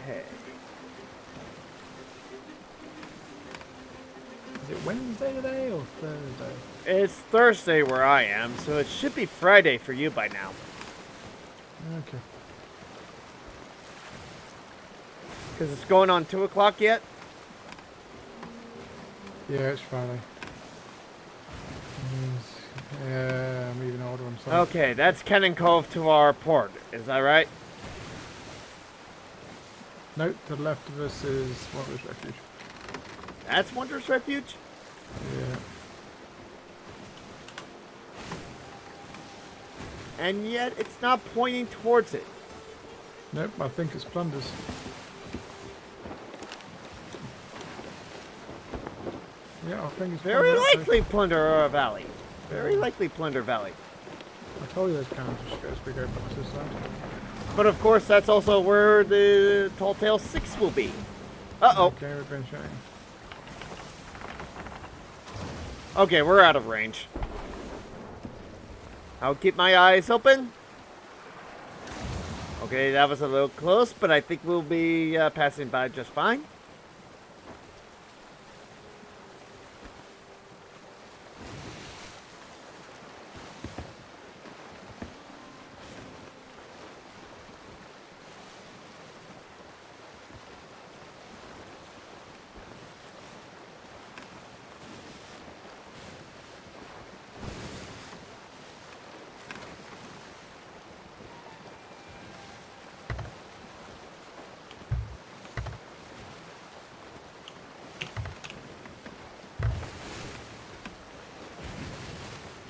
Hey. Is it Wednesday today or Thursday? It's Thursday where I am, so it should be Friday for you by now. Okay. Because it's going on 2 o'clock yet? Yeah, it's Friday. Yeah, I'm even older on Sunday. Okay, that's Cannon Cove to our port. Is that right? Nope, to the left of us is Wonders Refuge. That's Wanderer's Refuge? Yeah. And yet it's not pointing towards it. Nope, I think it's plunders. Yeah, I think it's Very plunders. likely Plunder Valley. Very likely Plunder Valley. I told you those cannons are straight as we go back to this side. But of course, that's also where the Tall Tale 6 will be. Uh-oh. Okay, we've been showing. Okay, we're out of range. I'll keep my eyes open. Okay, that was a little close, but I think we'll be passing by just fine.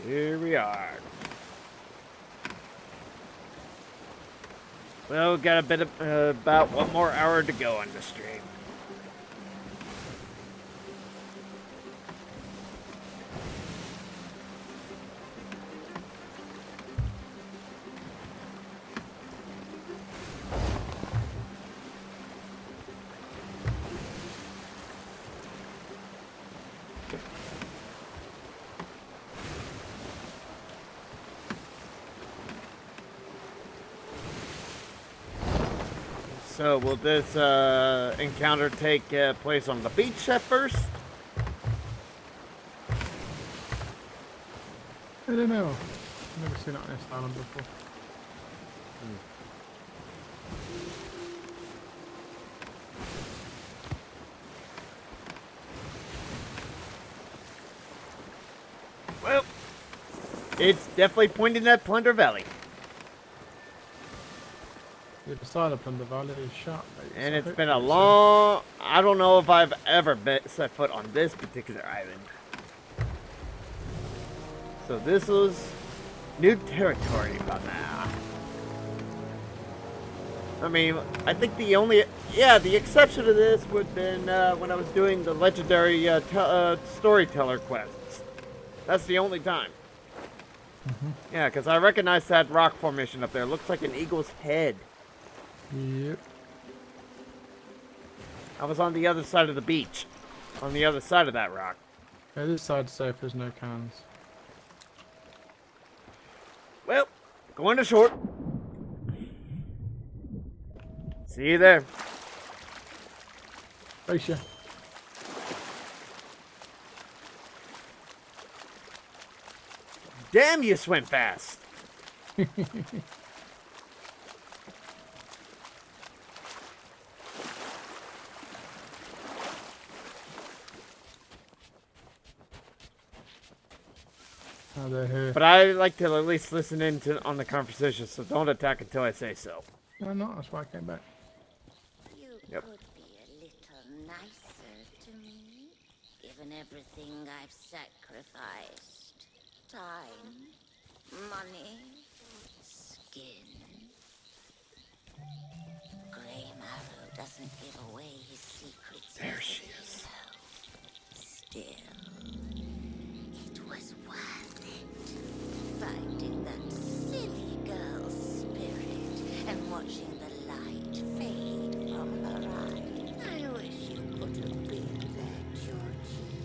Here we are. Well, got a bit of about 1 more hour to go on the stream. So, will this encounter take place on the beach at first? I don't know. I've never seen it on this island before. Well, it's definitely pointing at Plunder Valley. The other side of Plunder Valley is sharp. And it's been a long... I don't know if I've ever set foot on this particular island. So this was new territory by now. I mean, I think the only... Yeah, the exception to this would have been when I was doing the legendary storyteller quests. That's the only time. Yeah, because I recognize that rock formation up there. It looks like an eagle's head. Yep. I was on the other side of the beach. On the other side of that rock. Yeah, this side's safe, there's no cannons. Well, going to short. See you there. Face ya. Damn, you swim fast. Oh, they're here. But I like to at least listen in on the conversation, so don't attack until I say so. No, not. That's why I came back. You Yep. could be a little nicer to me, given everything I've sacrificed. Time, money, skin. Grey Marrow doesn't give away his secrets. There she is. Still, it was worth it. Finding that silly girl's spirit and watching the light fade from her eye. I wish you could have been there, Georgie.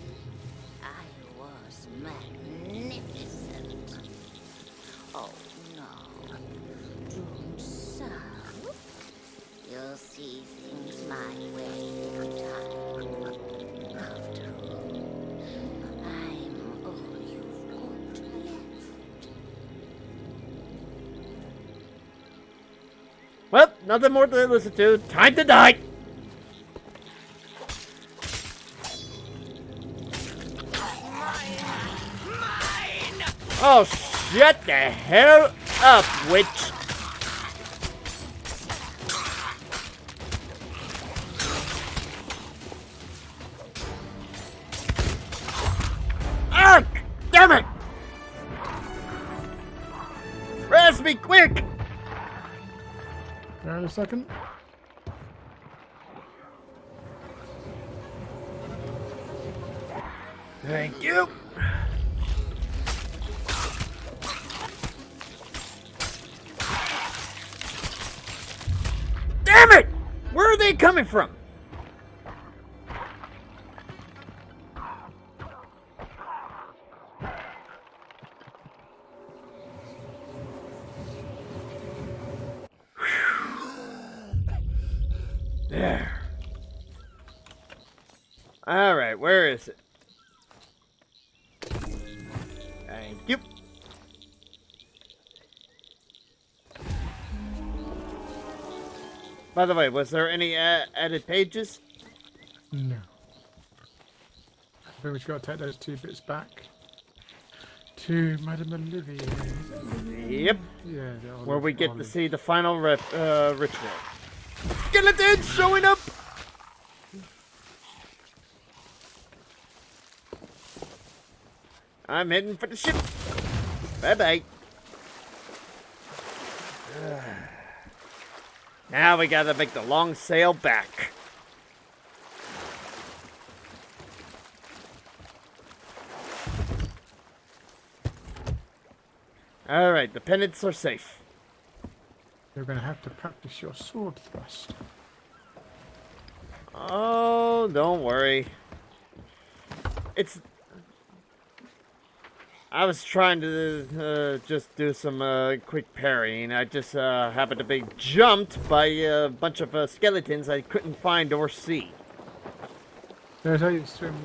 I was magnificent. Oh no, don't sound. You'll see things my way in time. After all, I'm all you've got left. Well, nothing more to listen to. Time to die. Oh, shut the hell up, witch. Damn it! Res me quick! There in a second. Thank you. Damn it! Where are they coming from? There. All right, where is it? Thank you. By the way, was there any added pages? No. I think we've got to take those 2 bits back to Madame Olivia. Yep. Yeah, Where we get to see the final ritual. Skeletons showing up! I'm heading for the ship. Bye-bye. Now we gotta make the long sail back. Alright, the pendants are safe. You're going to have to practice your sword thrust. Oh, don't worry. I was trying to just do some quick parrying. I just happened to be jumped by a bunch of skeletons I couldn't find or see. There's how you swim.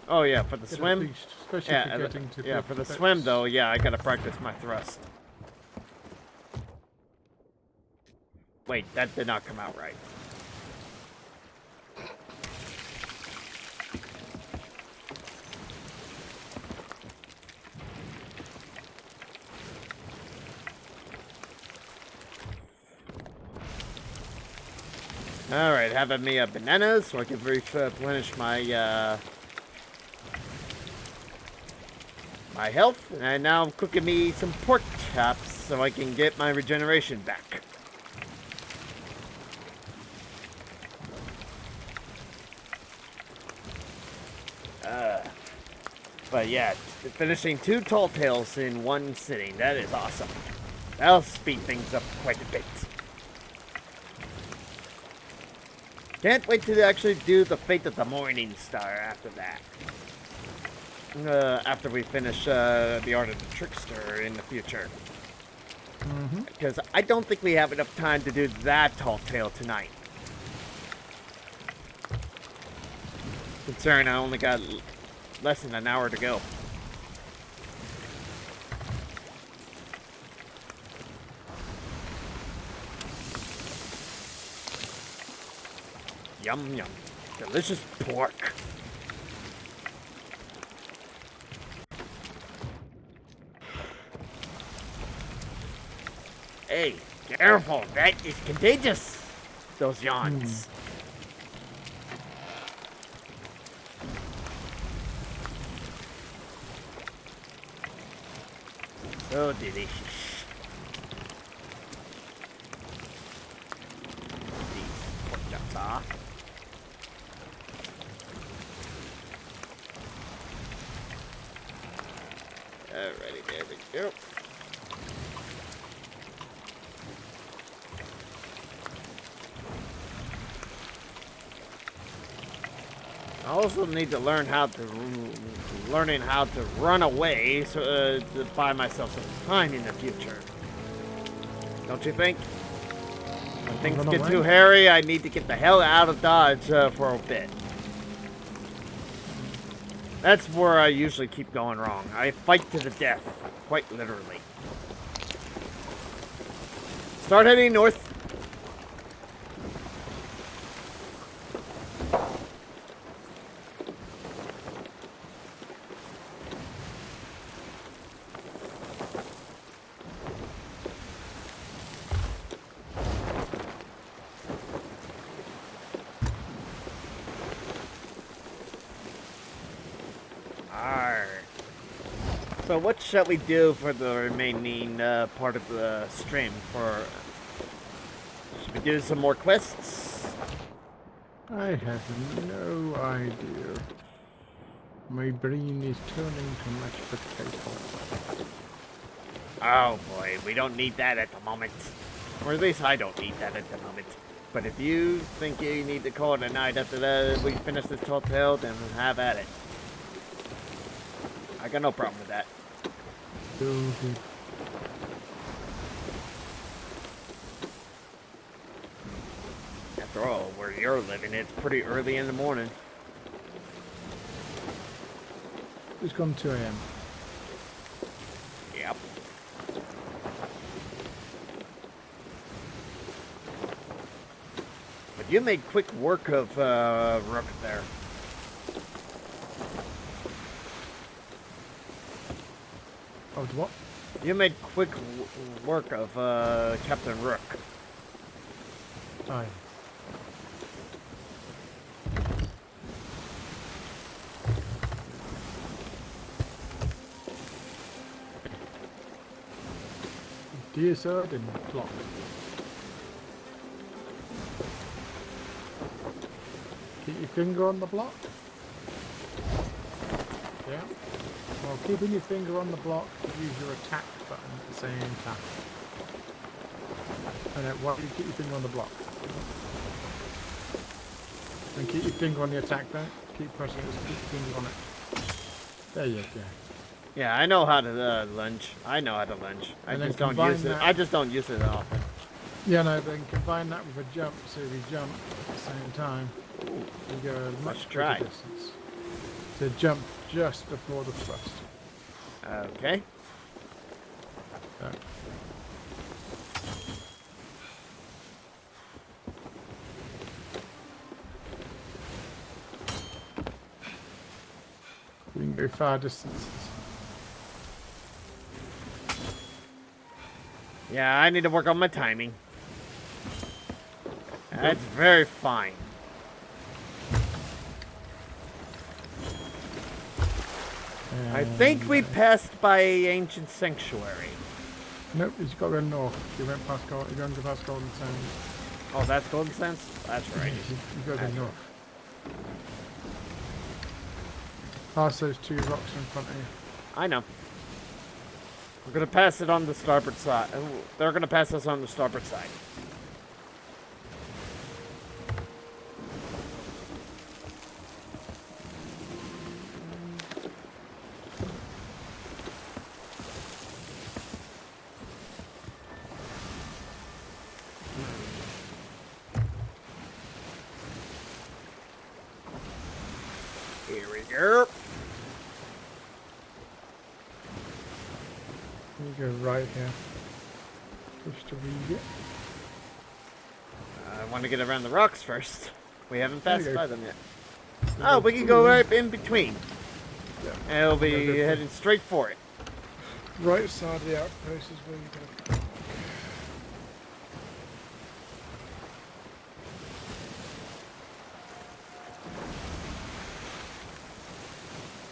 Oh yeah, for the Get a swim? boost, especially Yeah, if you're getting to yeah, big for the effects. swim though, yeah, I gotta practice my thrust. Wait, that did not come out right. Alright, having me a banana so I can replenish my my health, and now I'm cooking me some pork chops so I can get my regeneration back. But yeah, finishing 2 tall tales in one sitting, that is awesome. That'll speed things up quite a bit. Can't wait to actually do the Fate of the Morning Star after that. After we finish the Art of the Trickster in the future. Because I don't think we have enough time to do that tall tale tonight. Considering I only got less than an hour to go. Yum yum. Delicious pork. Hey, careful, that is contagious. Those yawns. So delicious. These pork chops are. Alrighty, there we go. I also need to learn how to run away so to buy myself some time in the future. Don't you think? When things Run get away? too hairy, I need to get the hell out of Dodge for a bit. That's where I usually keep going wrong. I fight to the death, quite literally. Start heading north. Arr. So what shall we do for the remaining part of the stream? Should we do some more quests? I have no idea. My brain is turning to mashed potato. Oh boy, we don't need that at the moment. Or at least I don't need that at the moment. But if you think you need to call it a night after we finish this tall tale, then have at it. I got no problem with that. After all, where you're living, it's pretty early in the morning. It's gone 2 a.m. Yep. But you made quick work of Rook there. Of what? You made quick work of Captain Rook. Aye. Dear sir, didn't block. Keep your finger on the block. Yeah. Well, keeping your finger on the block, use your attack button at the same time. And then while you keep your finger on the block. And keep your finger on the attack button. Keep pressing it, keep your finger on it. There you go. Yeah, I know how to lunge. I know how to lunge. I And then just don't combine use it. that- I just don't use it often. Yeah, no, then combine that with a jump, so if you jump at the same time, you go a much Let's greater try. distance. So jump just before the thrust. Okay. So. You can go far distances. Yeah, I need to work on my timing. That's very fine. I think we passed by Ancient Sanctuary. Nope, you just got to go north. You went past Gold, you're going to go past Golden Sands. Oh, that's Golden Sands? That's right. You got to go north. Past those 2 rocks in front of you. I know. We're gonna pass it on the starboard side. They're gonna pass us on the starboard side. Here we go. You go right here. Push to read it. I want to get around the rocks first. We haven't There you passed go. by them yet. Oh, we can go right in between. Yeah. And it'll be Yeah, go for it. heading straight for it. Right side of the outpost is where you're going to...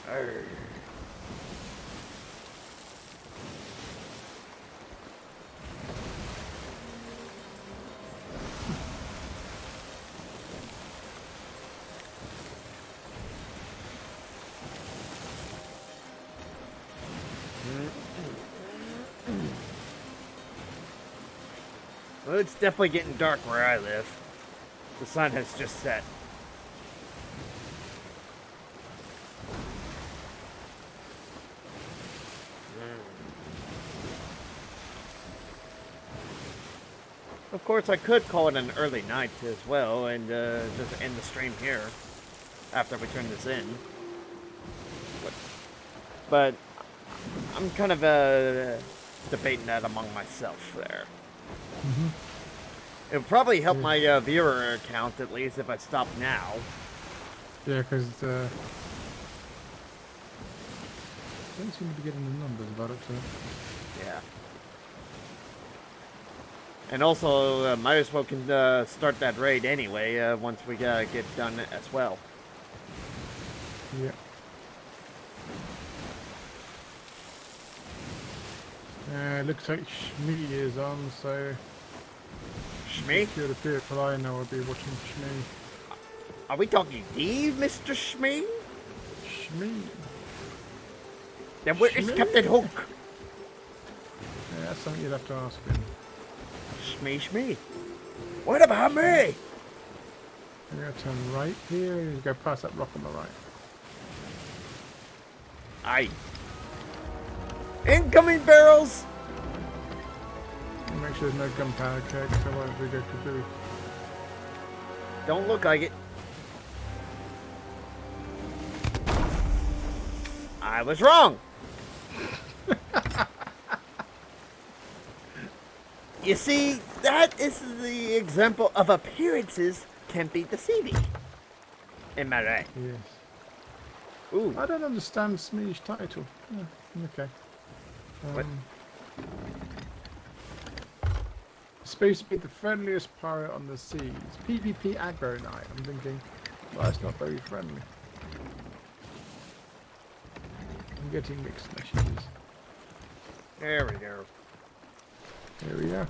Arr. Well, it's definitely getting dark where I live. The sun has just set. Of course, I could call it an early night as well and just end the stream here after we turn this in. But I'm kind of debating that among myself there. It would probably help my viewer count at least if I stop now. Yeah, because don't seem to be getting the numbers about it, so... Yeah. And also, might as well can start that raid anyway once we get done as well. Yeah. Looks like Shmee is on, so Shmee? the people I know will be watching Shmee. Are we talking Eve, Mr. Shmee? Shmee. Then where is Shmee? Captain Hook? Yeah, that's something you'd have to ask him. Shmee. What about me? You're going to turn right here, you go past that rock on the right. Aye. Incoming barrels! And make sure there's no gunpowder kegs, otherwise we go kaboo. Don't look like it. I was wrong. You see, that is the example of appearances can be deceiving. Am I right? Yes. Ooh. I don't understand Smee's title. Yeah, okay. What? Supposed to be the friendliest pirate on the seas. PvP aggro night. I'm thinking, well, that's not very friendly. I'm getting mixed messages. There we go. Here we are.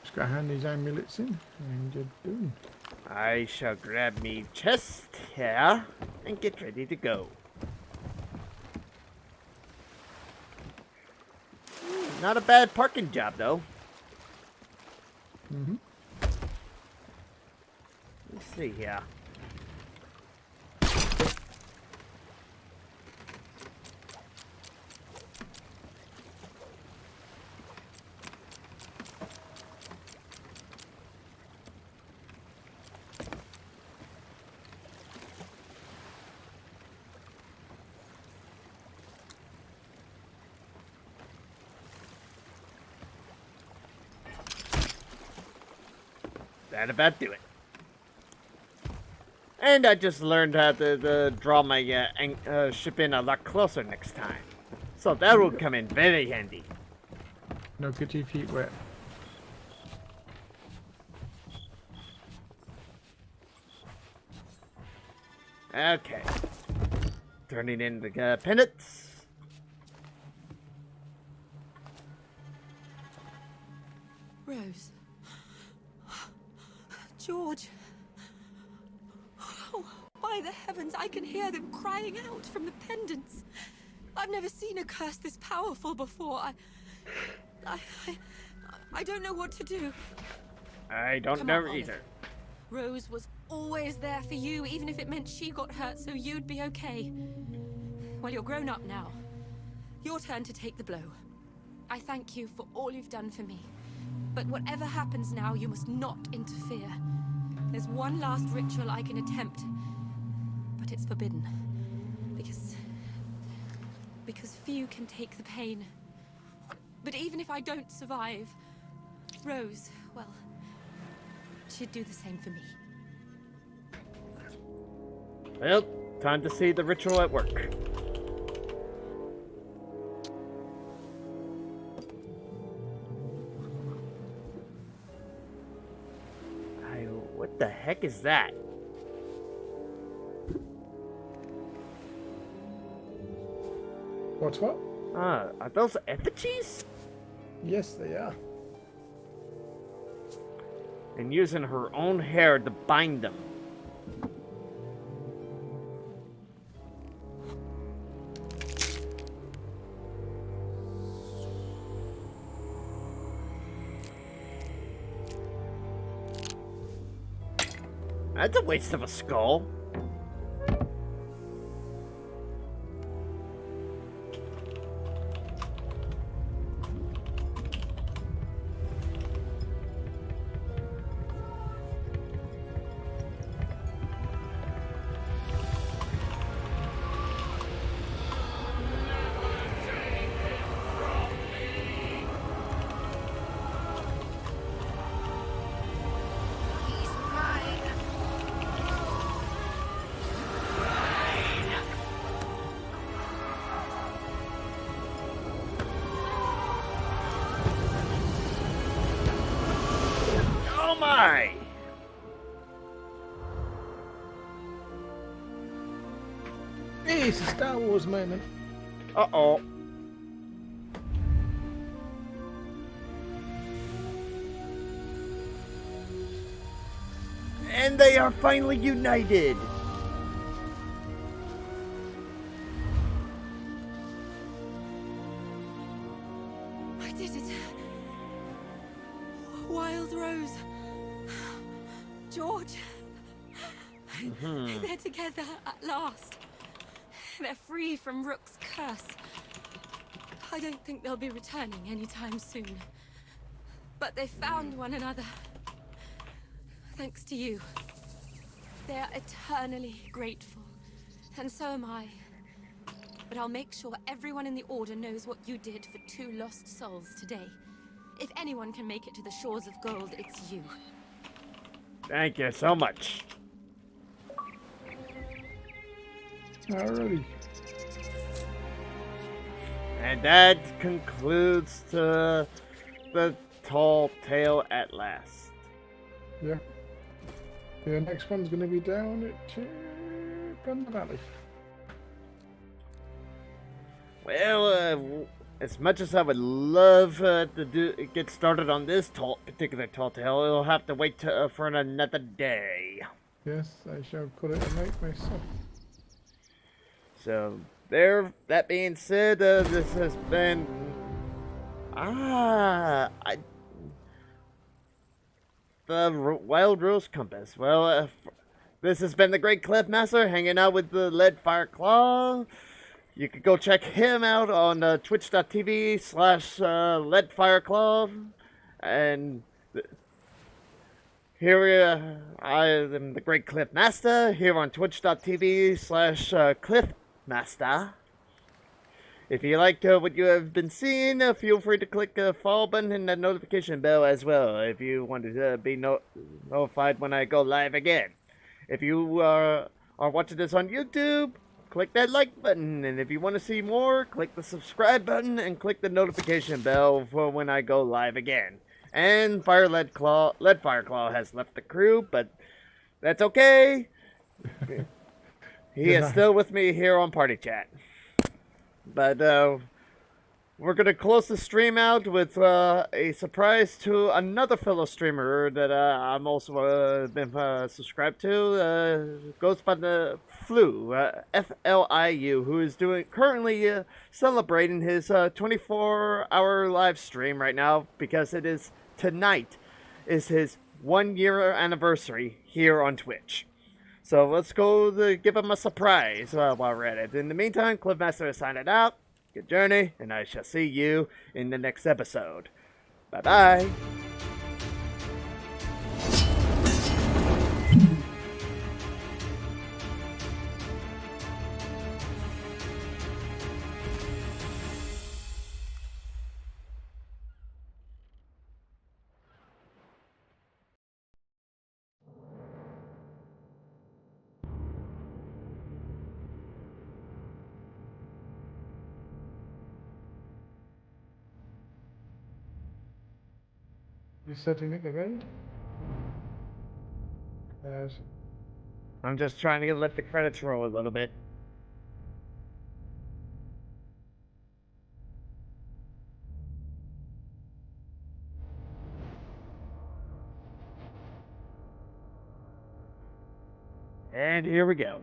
Just got to hand these amulets in, and you're doing. I shall grab me chest here and get ready to go. Not a bad parking job, though. Mm-hmm. Let's see here. That about do it. And I just learned how to draw my ship in a lot closer next time. So that will come in very handy. No, get your feet wet. Okay. Turning in the pennants. Rose. George. Oh, by the heavens, I can hear them crying out from the pendants. I've never seen a curse this powerful before. I don't know what to do. I don't Come know on, Olive. either. Rose was always there for you, even if it meant she got hurt so you'd be okay. Well, you're grown up now. Your turn to take the blow. I thank you for all you've done for me. But whatever happens now, you must not interfere. There's one last ritual I can attempt, but it's forbidden. Because few can take the pain. But even if I don't survive, Rose, well, she'd do the same for me. Well, time to see the ritual at work. What the heck is that? What's what? Are those effigies? Yes, they are. And using her own hair to bind them. That's a waste of a skull. He's mine. Oh my! Hey, it's a Star Wars moment. Uh-oh. And they are finally united. I did it. Wild Rose. George. They're together at last. They're free from Rook's curse. I don't think they'll be returning anytime soon. But they found one another. Thanks to you. They are eternally grateful. And so am I. But I'll make sure everyone in the Order knows what you did for 2 lost souls today. If anyone can make it to the shores of gold, it's you. Thank you so much. Alrighty. And that concludes the tall tale at last. Yeah. The next one's going to be down at Gun Valley. Well, as much as I would love to get started on this particular tall tale, it'll have to wait for another day. Yes, I shall call it a night myself. So, that being said, this has been... the Wild Rose Compass. Well, this has been the Great Cliff Master hanging out with the Leadfire Claw. You can go check him out on twitch.tv/LeadfireClaw. And here I am the Great Cliff Master here on twitch.tv/CliffMaster. If you like what you have been seeing, feel free to click the follow button and the notification bell as well if you want to be notified when I go live again. If you are watching this on YouTube, click that like button, and if you want to see more, click the subscribe button and click the notification bell for when I go live again. And Leadfire Claw has left the crew, but that's okay. He is still with me here on Party Chat. But we're going to close the stream out with a surprise to another fellow streamer that I'm also been subscribed to. Goes by the Flu, Fliu, who is currently celebrating his 24-hour live stream right now because tonight is his 1-year anniversary here on Twitch. So let's go give him a surprise while we're at it. In the meantime, Cliffmaster is signing out. Good journey, and I shall see you in the next episode. Bye-bye. You setting it again? Yes. I'm just trying to let the credits roll a little bit. And here we go.